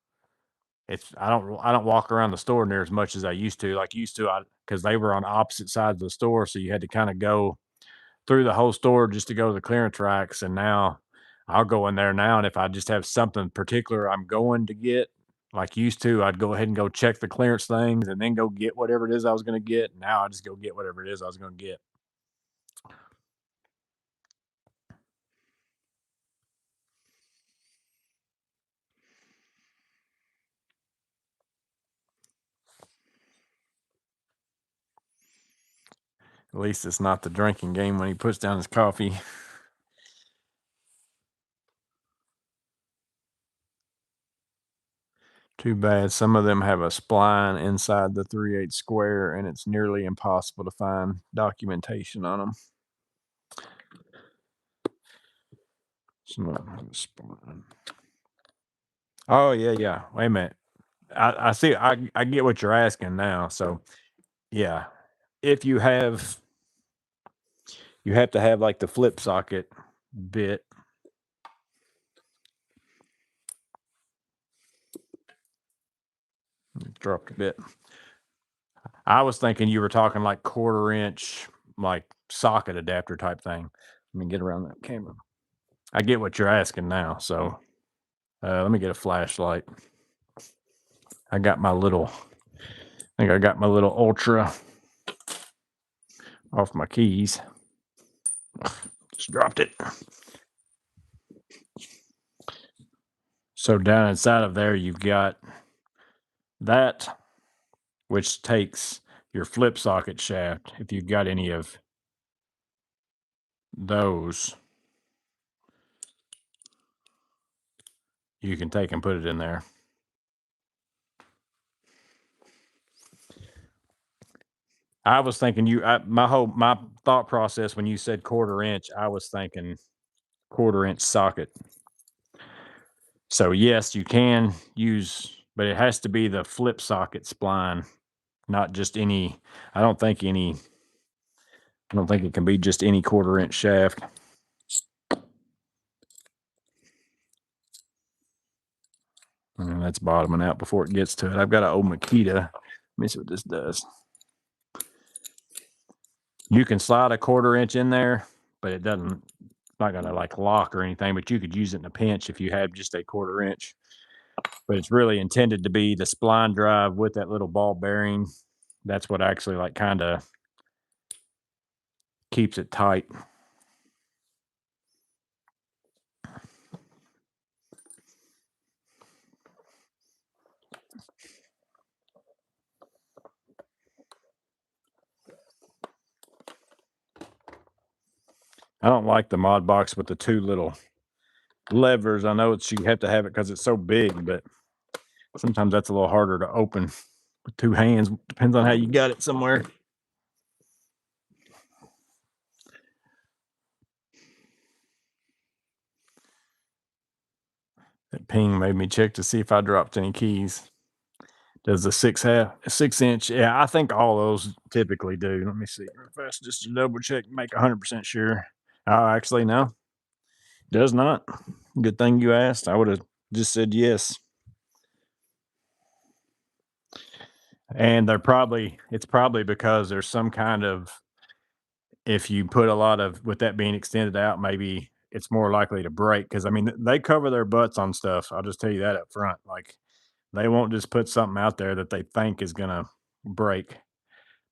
I don't walk around the store near as much as I used to. Like used to, because they were on opposite sides of the store, so you had to kind of go through the whole store just to go to the clearance racks. And now I'll go in there now, and if I just have something particular I'm going to get, like used to, I'd go ahead and go check the clearance things and then go get whatever it is I was going to get. Now I just go get whatever it is I was going to get. At least it's not the drinking game when he puts down his coffee. Too bad some of them have a spline inside the 3/8 square, and it's nearly impossible to find documentation on them. Some of them have a spline. Oh yeah, yeah. Wait a minute. I see. I get what you're asking now. So yeah, if you have to have like the flip socket bit. Dropped a bit. I was thinking you were talking like 1/4 inch, like socket adapter type thing. Let me get around that camera. I get what you're asking now. So let me get a flashlight. I got my little, I think I got my little Ultra off my keys. Just dropped it. So down inside of there, you've got that, which takes your flip socket shaft. If you've got any of those, you can take and put it in there. I was thinking my thought process when you said 1/4 inch, I was thinking 1/4 inch socket. So yes, you can use, but it has to be the flip socket spline, not just any. I don't think any. I don't think it can be just any 1/4 inch shaft. And that's bottoming out before it gets to it. I've got an old Makita. Let me see what this does. You can slide a 1/4 inch in there, but it doesn't. It's not going to like lock or anything. But you could use it in a pinch if you had just a 1/4 inch. But it's really intended to be the spline drive with that little ball bearing. That's what actually like kind of keeps it tight. I don't like the mod box with the two little levers. I know you have to have it because it's so big, but sometimes that's a little harder to open with two hands. Depends on how you got it somewhere. That ping made me check to see if I dropped any keys. Does the 6 inch? Yeah, I think all those typically do. Let me see real fast just to double check, make 100% sure. Oh, actually, no, does not. Good thing you asked. I would have just said yes. And it's probably because there's some kind of, if you put a lot of, with that being extended out, maybe it's more likely to break. Cause I mean, they cover their butts on stuff. I'll just tell you that up front. Like, they won't just put something out there that they think is going to break,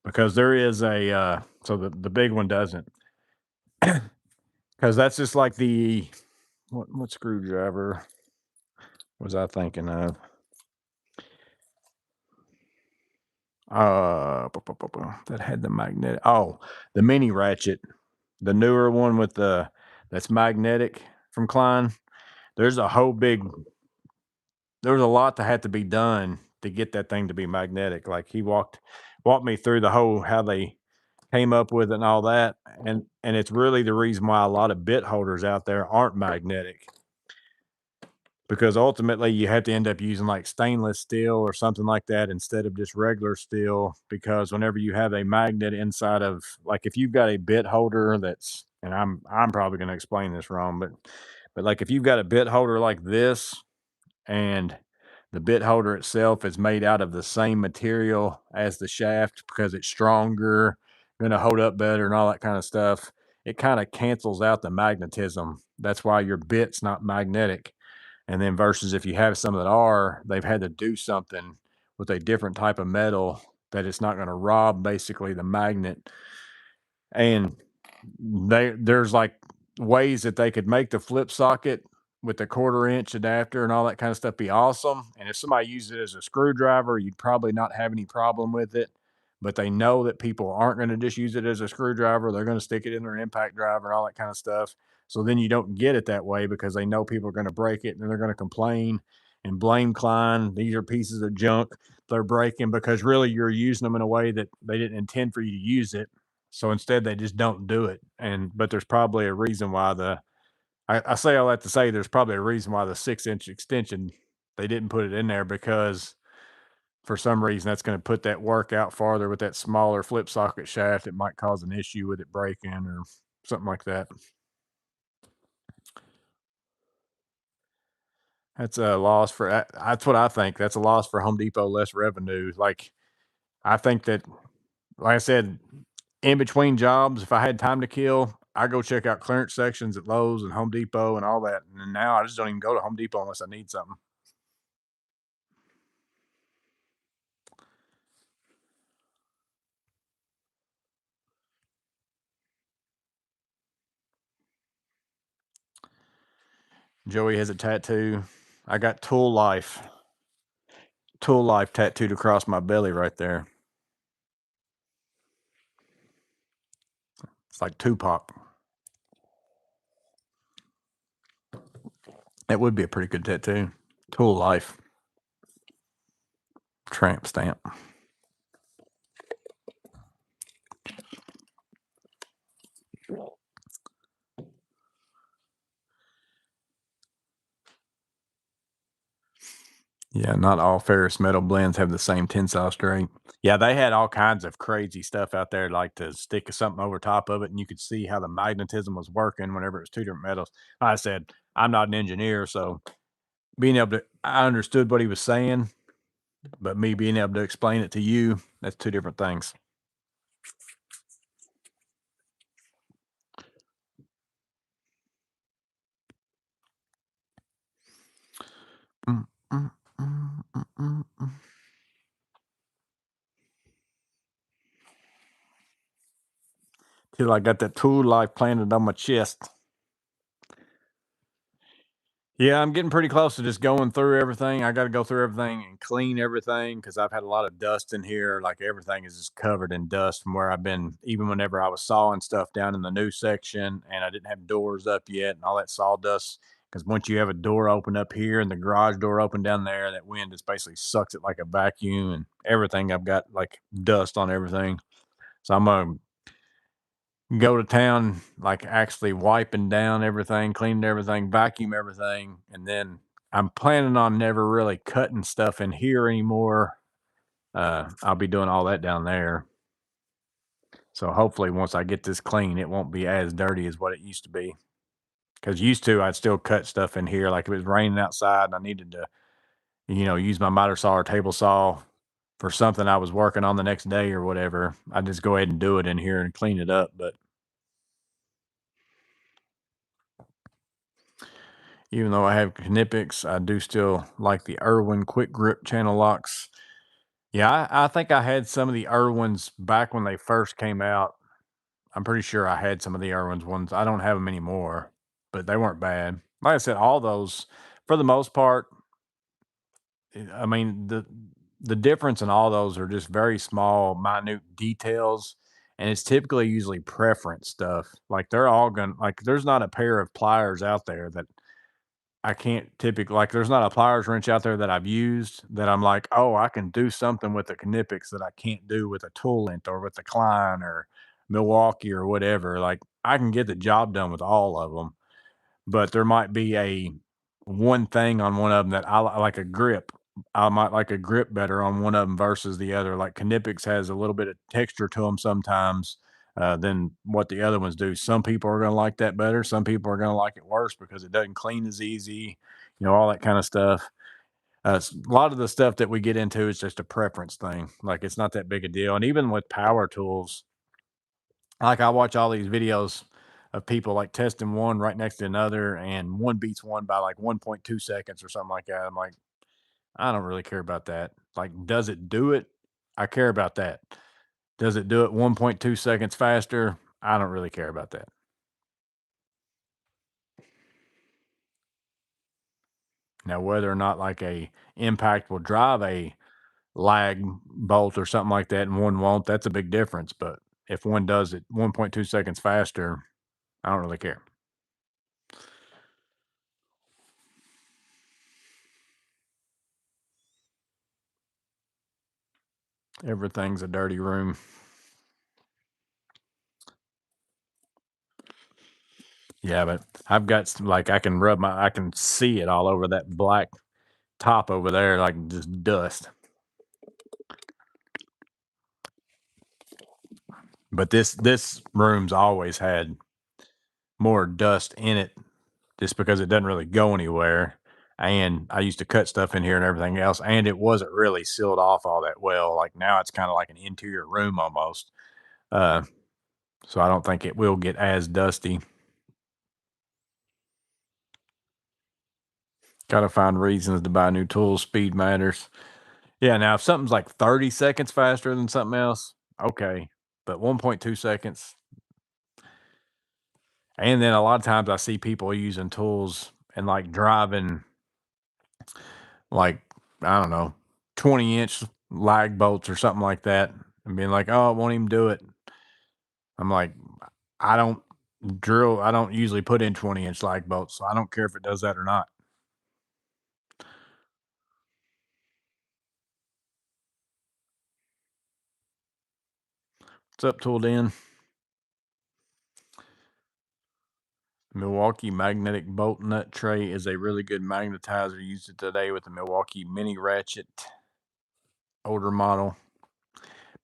because there is a, so the big one doesn't. Cause that's just like the, what screwdriver was I thinking of? That had the magnetic. Oh, the mini ratchet, the newer one with the, that's magnetic from Klein. There's a whole big, there was a lot that had to be done to get that thing to be magnetic. Like, he walked me through the whole how they came up with it and all that. And it's really the reason why a lot of bit holders out there aren't magnetic, because ultimately you have to end up using like stainless steel or something like that instead of just regular steel, because whenever you have a magnet inside of, like, if you've got a bit holder that's, and I'm probably going to explain this wrong, but like if you've got a bit holder like this, and the bit holder itself is made out of the same material as the shaft because it's stronger, going to hold up better and all that kind of stuff, it kind of cancels out the magnetism. That's why your bit's not magnetic. And then versus if you have some that are, they've had to do something with a different type of metal that it's not going to rob basically the magnet. And there's like ways that they could make the flip socket with the 1/4 inch adapter and all that kind of stuff be awesome. And if somebody used it as a screwdriver, you'd probably not have any problem with it. But they know that people aren't going to just use it as a screwdriver. They're going to stick it in their impact driver and all that kind of stuff. So then you don't get it that way, because they know people are going to break it, and then they're going to complain and blame Klein. These are pieces of junk they're breaking, because really you're using them in a way that they didn't intend for you to use it. So instead, they just don't do it. But there's probably a reason why I say all that to say there's probably a reason why the 6 inch extension, they didn't put it in there, because for some reason that's going to put that work out farther with that smaller flip socket shaft. It might cause an issue with it breaking or something like that. That's a loss for, that's what I think. That's a loss for Home Depot, less revenue. Like, I think that, like I said, in between jobs, if I had time to kill, I go check out clearance sections at Lowe's and Home Depot and all that. And now I just don't even go to Home Depot unless I need something. Joey has a tattoo. I got Tool Life. Tool Life tattooed across my belly right there. It's like Tupac. That would be a pretty good tattoo. Tool Life. Tramp stamp. Yeah, not all ferrous metal blends have the same tensile strength. Yeah, they had all kinds of crazy stuff out there, like to stick something over top of it, and you could see how the magnetism was working whenever it was two different metals. Like I said, I'm not an engineer, so being able to, I understood what he was saying, but me being able to explain it to you, that's two different things. Mm, mm, mm, mm, mm, mm. Till I got that Tool Life planted on my chest. Yeah, I'm getting pretty close to just going through everything. I got to go through everything and clean everything because I've had a lot of dust in here. Like everything is just covered in dust from where I've been, even whenever I was sawing stuff down in the new section and I didn't have doors up yet and all that sawdust. Because once you have a door open up here and the garage door open down there, that wind just basically sucks it like a vacuum and everything. I've got like dust on everything. So I'm gonna go to town, like actually wiping down everything, cleaning everything, vacuum everything, and then I'm planning on never really cutting stuff in here anymore. I'll be doing all that down there. So hopefully once I get this clean, it won't be as dirty as what it used to be. Because used to, I'd still cut stuff in here. Like if it was raining outside and I needed to, use my miter saw or table saw for something I was working on the next day or whatever, I'd just go ahead and do it in here and clean it up. But even though I have Knipex, I do still like the Irwin quick grip channel locks. Yeah, I think I had some of the Irwins back when they first came out. I'm pretty sure I had some of the Irwins ones. I don't have them anymore, but they weren't bad. Like I said, all those, for the most part, I mean, the difference in all those are just very small, minute details. And it's typically usually preference stuff. Like they're all gonna like there's not a pair of pliers out there that I can't typically like, there's not a pliers wrench out there that I've used that I'm like, "Oh, I can do something with a Knipex that I can't do with a Toolent or with a Klein or Milwaukee or whatever." Like, I can get the job done with all of them, but there might be a one thing on one of them that like a grip. I might like a grip better on one of them versus the other. Like Knipex has a little bit of texture to them sometimes than what the other ones do. Some people are going to like that better. Some people are going to like it worse because it doesn't clean as easy, all that kind of stuff. A lot of the stuff that we get into is just a preference thing. Like it's not that big a deal. And even with power tools, like I watch all these videos of people like testing one right next to another, and one beats one by like 1.2 seconds or something like that. I'm like, I don't really care about that. Like, does it do it? I care about that. Does it do it 1.2 seconds faster? I don't really care about that. Now, whether or not like a impact will drive a lag bolt or something like that and one won't, that's a big difference. But if one does it 1.2 seconds faster, I don't really care. Everything's a dirty room. Yeah, but I've got like I can see it all over that black top over there, like just dust. But this room's always had more dust in it just because it doesn't really go anywhere. And I used to cut stuff in here and everything else, and it wasn't really sealed off all that well. Like now it's kind of like an interior room almost. Uh, so I don't think it will get as dusty. Got to find reasons to buy new tools. Speed matters. Yeah, now if something's like 30 seconds faster than something else, okay. But 1.2 seconds. And then a lot of times I see people using tools and like driving like, I don't know, 20-inch lag bolts or something like that and being like, oh, it won't even do it. I'm like, I don't I don't usually put in 20-inch lag bolts, so I don't care if it does that or not. What's up, Tool Den? Milwaukee magnetic bolt nut tray is a really good magnetizer. Used it today with the Milwaukee mini ratchet, older model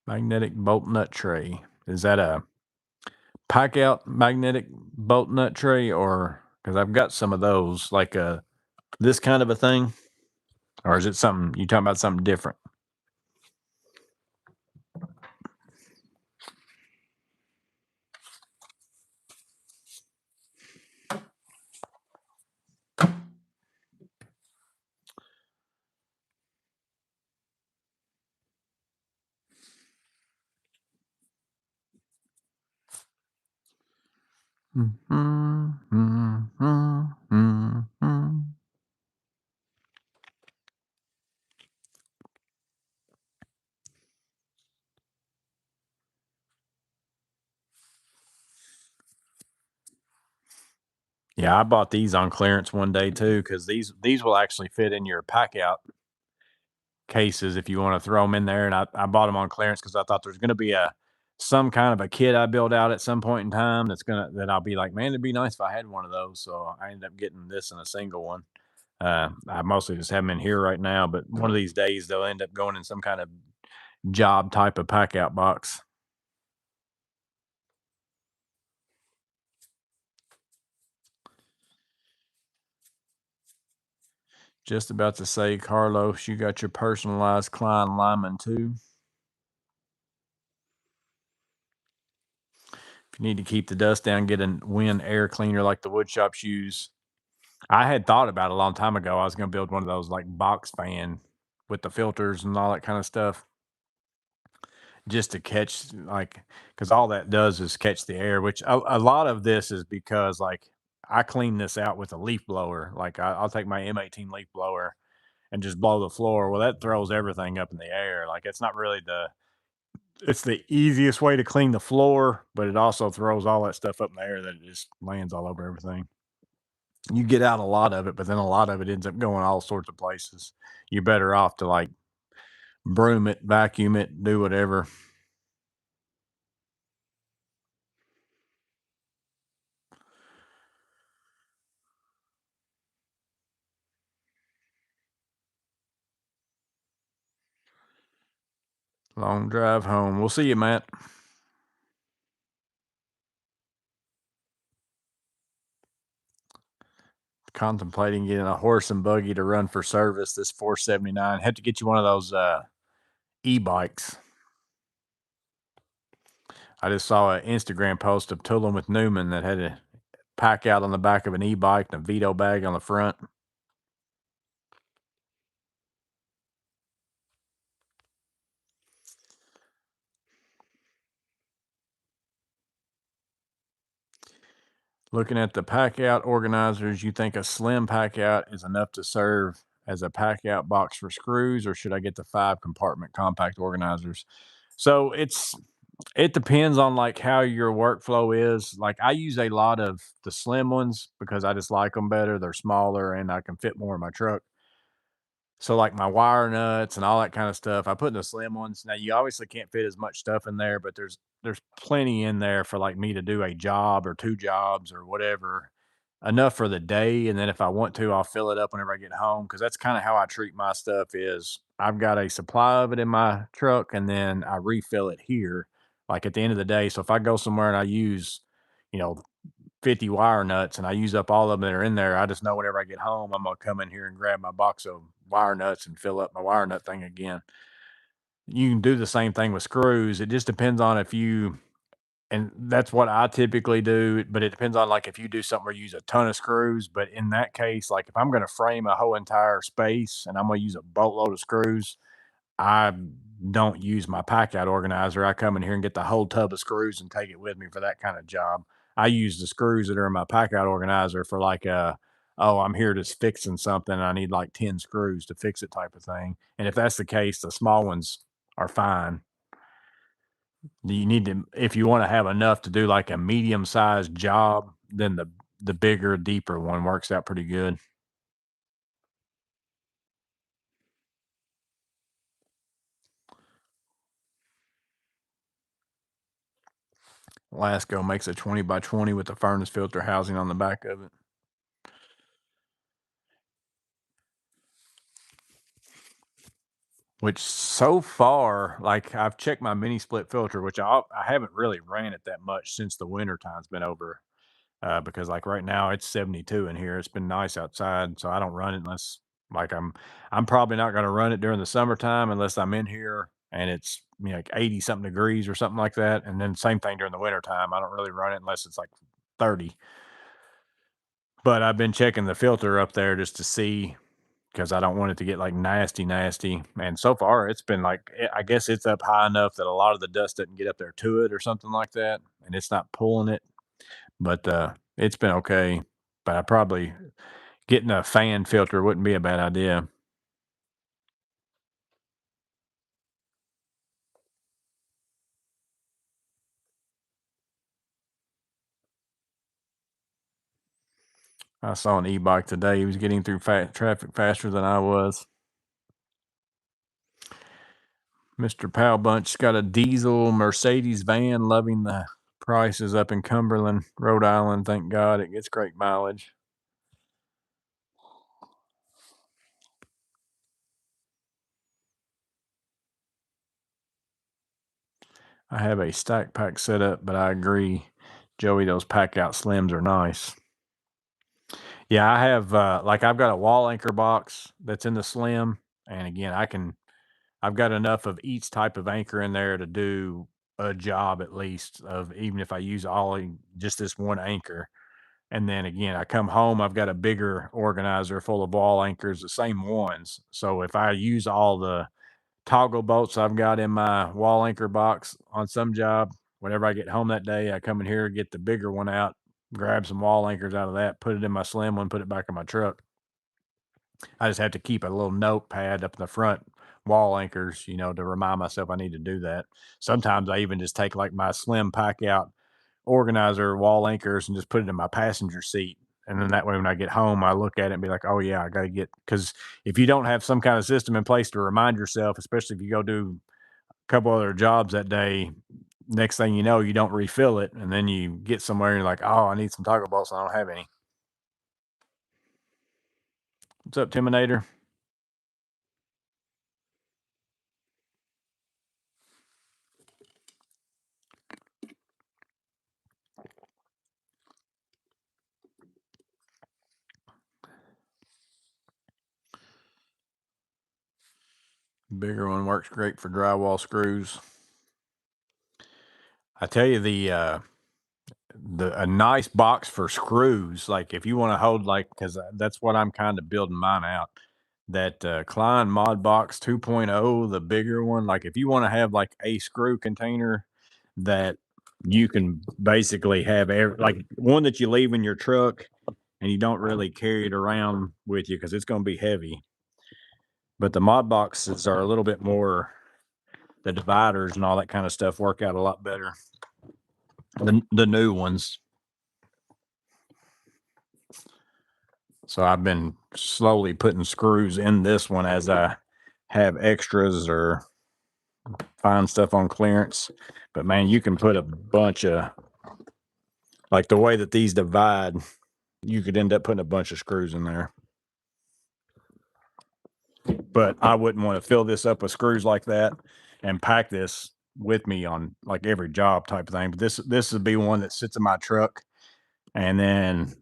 magnetic bolt nut tray. Is that a pack out magnetic bolt nut tray, or because I've got some of those, like this kind of a thing, or is it something you talking about something different? Yeah, I bought these on clearance one day too, because these will actually fit in your pack out cases if you want to throw them in there. And I bought them on clearance because I thought there's going to be a some kind of a kit I build out at some point in time that I'll be like, man, it'd be nice if I had one of those. So I ended up getting this in a single one. I mostly just have them in here right now, but one of these days they'll end up going in some kind of job type of pack out box. Just about to say, Carlos, you got your personalized Klein lineman too. If you need to keep the dust down, get a wind air cleaner like the wood shops use. I had thought about it a long time ago. I was going to build one of those like box fan with the filters and all that kind of stuff, just to catch, like, because all that does is catch the air, which a lot of this is because like I clean this out with a leaf blower. Like I'll take my M18 leaf blower and just blow the floor. Well, that throws everything up in the air. Like it's not really it's the easiest way to clean the floor, but it also throws all that stuff up in the air that it just lands all over everything. You get out a lot of it, but then a lot of it ends up going all sorts of places. You're better off to like broom it, vacuum it, do whatever. Long drive home. We'll see you, Matt. Contemplating getting a horse and buggy to run for service. This 479. Have to get you one of those e-bikes. I just saw an Instagram post of Tooling with Newman that had a pack out on the back of an e-bike and a Vito bag on the front. Looking at the pack out organizers, you think a slim pack out is enough to serve as a pack out box for screws, or should I get the 5 compartment compact organizers? So it depends on like how your workflow is. Like I use a lot of the slim ones because I just like them better. They're smaller and I can fit more in my truck. So like my wire nuts and all that kind of stuff, I put in the slim ones. Now you obviously can't fit as much stuff in there, but there's plenty in there for like me to do a job or 2 jobs or whatever. Enough for the day. And then if I want to, I'll fill it up whenever I get home. Cause that's kind of how I treat my stuff is I've got a supply of it in my truck and then I refill it here, like at the end of the day. So if I go somewhere and I use, you know, 50 wire nuts and I use up all of them that are in there, I just know whenever I get home, I'm gonna come in here and grab my box of wire nuts and fill up my wire nut thing again. You can do the same thing with screws. It just depends on if you, and that's what I typically do, but it depends on like if you do something where you use a ton of screws. But in that case, like if I'm gonna frame a whole entire space and I'm gonna use a boatload of screws, I don't use my pack out organizer. I come in here and get the whole tub of screws and take it with me for that kind of job. I use the screws that are in my pack out organizer for like a oh, I'm here just fixing something. I need like 10 screws to fix it type of thing. And if that's the case, the small ones are fine. You need to, if you want to have enough to do like a medium sized job, then the bigger, deeper one works out pretty good. Lasco makes a 20 by 20 with the furnace filter housing on the back of it. Which so far, like I've checked my mini split filter, which I haven't really ran it that much since the winter time's been over. Because like right now it's 72 in here. It's been nice outside, so I don't run it unless like I'm probably not going to run it during the summertime unless I'm in here and it's like 80 something degrees or something like that. And then same thing during the winter time. I don't really run it unless it's like 30. But I've been checking the filter up there just to see because I don't want it to get like nasty, nasty. And so far, it's been like, I guess it's up high enough that a lot of the dust doesn't get up there to it or something like that. And it's not pulling it, but it's been okay. But I probably getting a fan filter wouldn't be a bad idea. I saw an e-bike today. He was getting through traffic faster than I was. Mr. Powell Bunch's got a diesel Mercedes van, loving the prices up in Cumberland, Rhode Island. Thank God it gets great mileage. I have a stack pack set up, but I agree, Joey, those pack out slims are nice. Yeah, I have like I've got a wall anchor box that's in the slim, and again, I've got enough of each type of anchor in there to do a job at least of even if I use just this one anchor. And then again, I come home, I've got a bigger organizer full of wall anchors, the same ones. So if I use all the toggle bolts I've got in my wall anchor box on some job, whenever I get home that day, I come in here, get the bigger one out, grab some wall anchors out of that, put it in my slim one, put it back in my truck. I just have to keep a little notepad up in the front, wall anchors, to remind myself I need to do that. Sometimes I even just take like my slim pack out organizer wall anchors and just put it in my passenger seat. And then that way, when I get home, I look at it and be like, oh, yeah, I got to because if you don't have some kind of system in place to remind yourself, especially if you go do a couple other jobs that day, next thing you know, you don't refill it. And then you get somewhere and you're like, oh, I need some toggle bolts. And I don't have any. What's up, Timinator? Bigger one works great for drywall screws. I tell you, the a nice box for screws, like if you want to hold like because that's what I'm kind of building mine out. That Klein Mod Box 2.0, the bigger one. Like if you want to have like a screw container that you can basically have like one that you leave in your truck and you don't really carry it around with you because it's going to be heavy. But the mod boxes are a little bit more, the dividers and all that kind of stuff work out a lot better. The new ones. So I've been slowly putting screws in this one as I have extras or find stuff on clearance. But man, you can put a bunch of, like the way that these divide, you could end up putting a bunch of screws in there. But I wouldn't want to fill this up with screws like that and pack this with me on like every job type of thing. But this would be one that sits in my truck. And then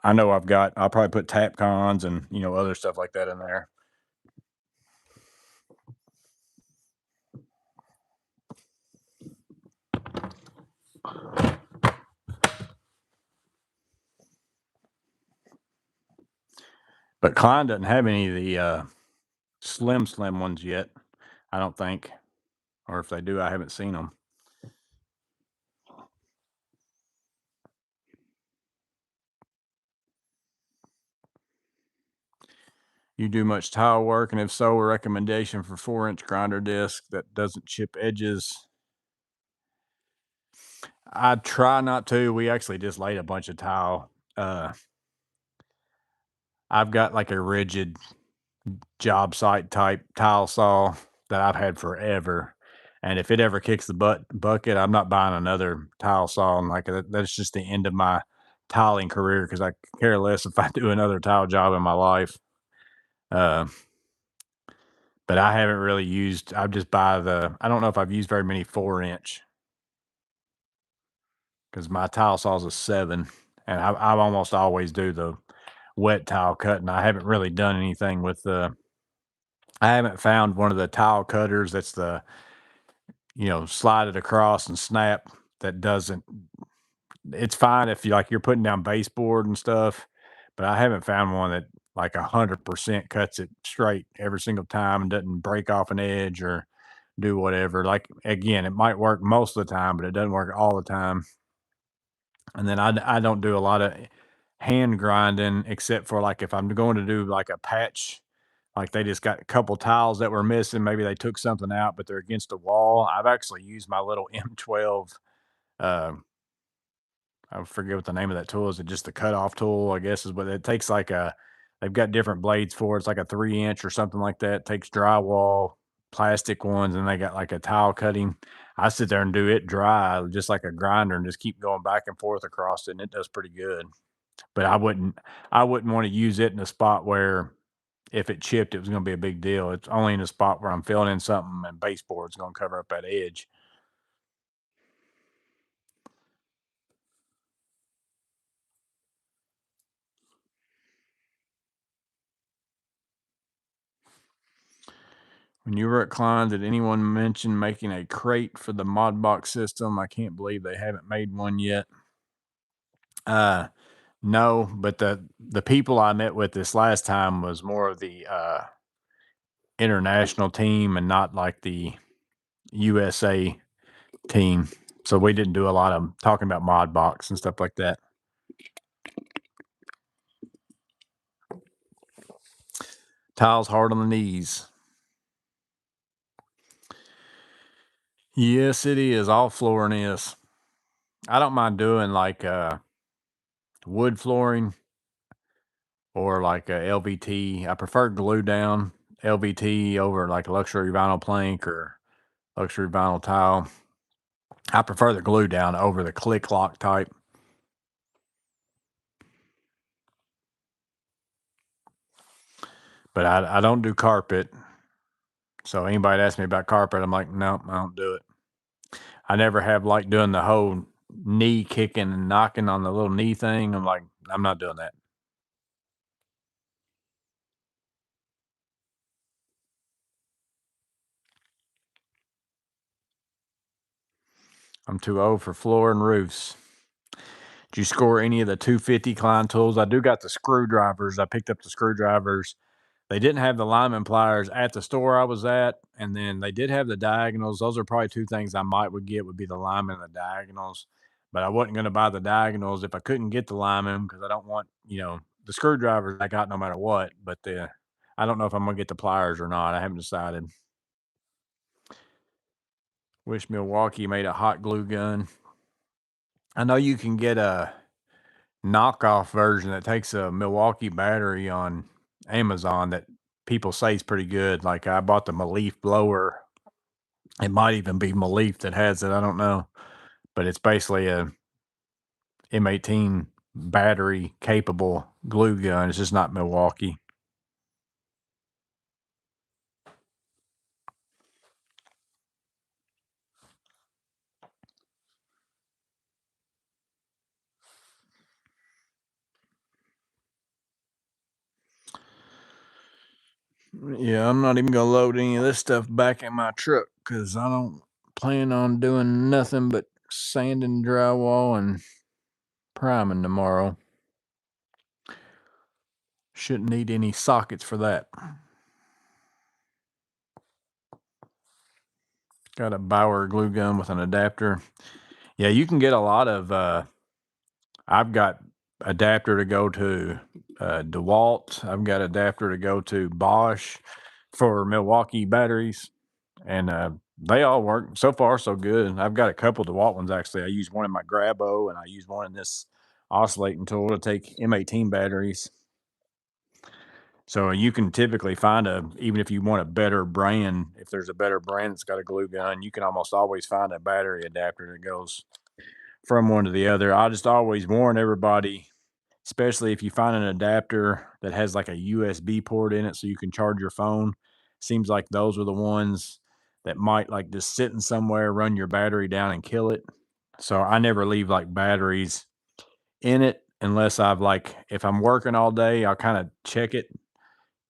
I know I'll probably put tap cons and other stuff like that in there. But Klein doesn't have any of the slim ones yet, I don't think. Or if they do, I haven't seen them. You do much tile work, and if so, a recommendation for 4-inch grinder disc that doesn't chip edges. I try not to. We actually just laid a bunch of tile. Uh, I've got like a rigid job site type tile saw that I've had forever. And if it ever kicks the bucket, I'm not buying another tile saw. And like that's just the end of my tiling career because I care less if I do another tile job in my life. Uh, but I haven't really used. I just buy the. I don't know if I've used very many 4-inch because my tile saw's a 7, and I almost always do the wet tile cutting. I haven't really done anything with the. I haven't found one of the tile cutters that's the slide it across and snap. That doesn't. It's fine if you're putting down baseboard and stuff, but I haven't found one that like 100% cuts it straight every single time and doesn't break off an edge or do whatever. Like again, it might work most of the time, but it doesn't work all the time. And then I don't do a lot of hand grinding except for like if I'm going to do like a patch, like they just got a couple tiles that were missing. Maybe they took something out, but they're against a wall. I've actually used my little M12. Uh, I forget what the name of that tool is. It just the cutoff tool, I guess, is what it takes. Like a, they've got different blades for it. It's like a 3-inch or something like that. It takes drywall, plastic ones, and they got like a tile cutting. I sit there and do it dry, just like a grinder, and just keep going back and forth across it, and it does pretty good. But I wouldn't want to use it in a spot where if it chipped, it was going to be a big deal. It's only in a spot where I'm filling in something and baseboard's going to cover up that edge. When you were at Klein, did anyone mention making a crate for the mod box system? I can't believe they haven't made one yet. Uh, no, but the people I met with this last time was more of the international team and not like the USA team. So we didn't do a lot of talking about mod box and stuff like that. Tiles hard on the knees. Yes, it is. All flooring is. I don't mind doing like wood flooring or like a LVT. I prefer glue down LVT over like luxury vinyl plank or luxury vinyl tile. I prefer the glue down over the click lock type. But I don't do carpet. So anybody asks me about carpet, I'm like, no, I don't do it. I never have like doing the whole knee kicking and knocking on the little knee thing. I'm like, I'm not doing that. I'm too old for floor and roofs. Did you score any of the 250 Klein tools? I do got the screwdrivers. I picked up the screwdrivers. They didn't have the lineman pliers at the store I was at, and then they did have the diagonals. Those are probably two things I might would get would be the lineman and the diagonals. But I wasn't going to buy the diagonals if I couldn't get the lineman because I don't want the screwdrivers I got no matter what. But the I don't know if I'm going to get the pliers or not. I haven't decided. Wish Milwaukee made a hot glue gun. I know you can get a knockoff version that takes a Milwaukee battery on Amazon that people say is pretty good. Like I bought the Maleef blower. It might even be Maleef that has it. I don't know, but it's basically a M18 battery capable glue gun. It's just not Milwaukee. Yeah, I'm not even gonna load any of this stuff back in my truck because I don't plan on doing nothing but sanding drywall and priming tomorrow. Shouldn't need any sockets for that. Got a Bauer glue gun with an adapter. Yeah, you can get a lot of I've got adapter to go to DeWalt. I've got adapter to go to Bosch for Milwaukee batteries, and they all work so far so good. I've got a couple DeWalt ones actually. I use one in my Grabo, and I use one in this oscillating tool to take M18 batteries. So you can typically find even if you want a better brand, if there's a better brand that's got a glue gun, you can almost always find a battery adapter that goes from one to the other. I just always warn everybody, especially if you find an adapter that has like a USB port in it so you can charge your phone. Seems like those are the ones that might like just sitting somewhere, run your battery down and kill it. So I never leave like batteries in it unless if I'm working all day, I'll kind of check it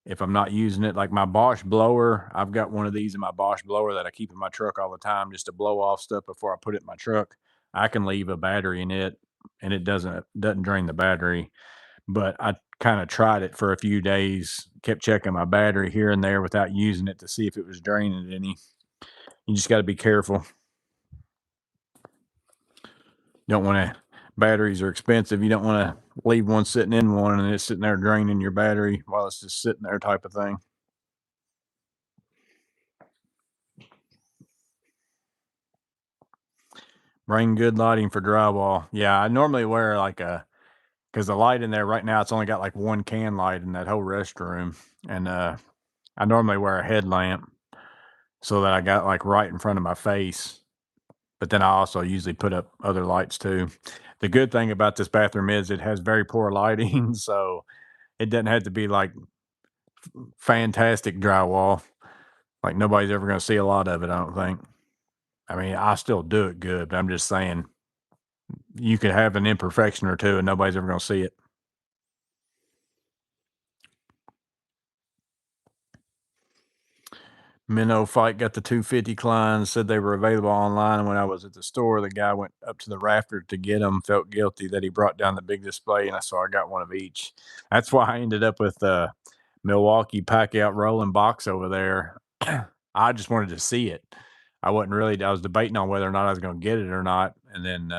if I'm not using it. Like my Bosch blower, I've got one of these in my Bosch blower that I keep in my truck all the time just to blow off stuff before I put it in my truck. I can leave a battery in it and it doesn't drain the battery. But I kind of tried it for a few days, kept checking my battery here and there without using it to see if it was draining any. You just got to be careful. You don't want to, batteries are expensive. You don't want to leave one sitting in one and it's sitting there draining your battery while it's just sitting there type of thing. Bring good lighting for drywall. Yeah, I normally wear because the light in there right now, it's only got like one can light in that whole restroom. And I normally wear a headlamp so that I got like right in front of my face. But then I also usually put up other lights too. The good thing about this bathroom is it has very poor lighting, so it doesn't have to be like fantastic drywall. Like nobody's ever going to see a lot of it, I don't think. I mean, I still do it good, but I'm just saying you could have an imperfection or two and nobody's ever going to see it. Minnow Fight got the 250 Kleins, said they were available online. When I was at the store, the guy went up to the rafter to get them, felt guilty that he brought down the big display, and I got one of each. That's why I ended up with the Milwaukee pack out rolling box over there. I just wanted to see it. I was debating on whether or not I was going to get it or not. And then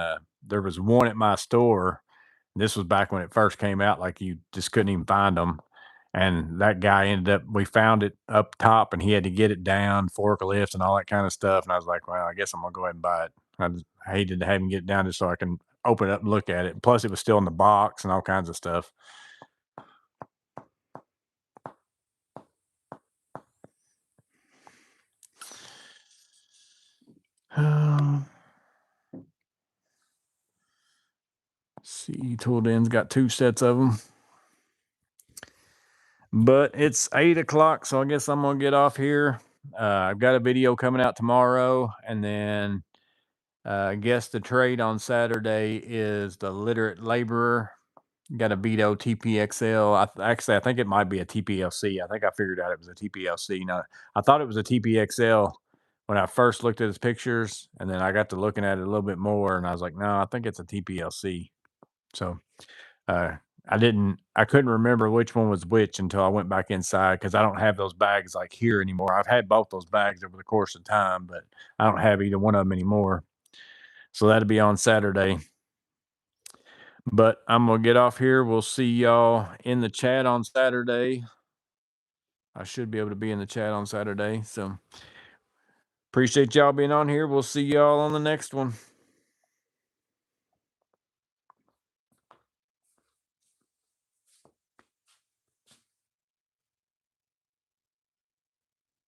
there was one at my store. This was back when it first came out, like you just couldn't even find them. And that guy we found it up top and he had to get it down, forklift and all that kind of stuff. And I was like, well, I guess I'm going to go ahead and buy it. I hated to have him get it down just so I can open it up and look at it. Plus, it was still in the box and all kinds of stuff. See, Tool Den's got 2 sets of them. But it's 8 o'clock, so I guess I'm gonna get off here. I've got a video coming out tomorrow, and then I guess the trade on Saturday is the literate laborer. Got a Vito TPXL. I think it might be a TPLC. I think I figured out it was a TPLC. Now, I thought it was a TPXL when I first looked at his pictures, and then I got to looking at it a little bit more, and I was like, no, I think it's a TPLC. So uh, I couldn't remember which one was which until I went back inside because I don't have those bags like here anymore. I've had both those bags over the course of time, but I don't have either one of them anymore. So that'll be on Saturday. But I'm gonna get off here. We'll see y'all in the chat on Saturday. I should be able to be in the chat on Saturday. So appreciate y'all being on here. We'll see y'all on the next one.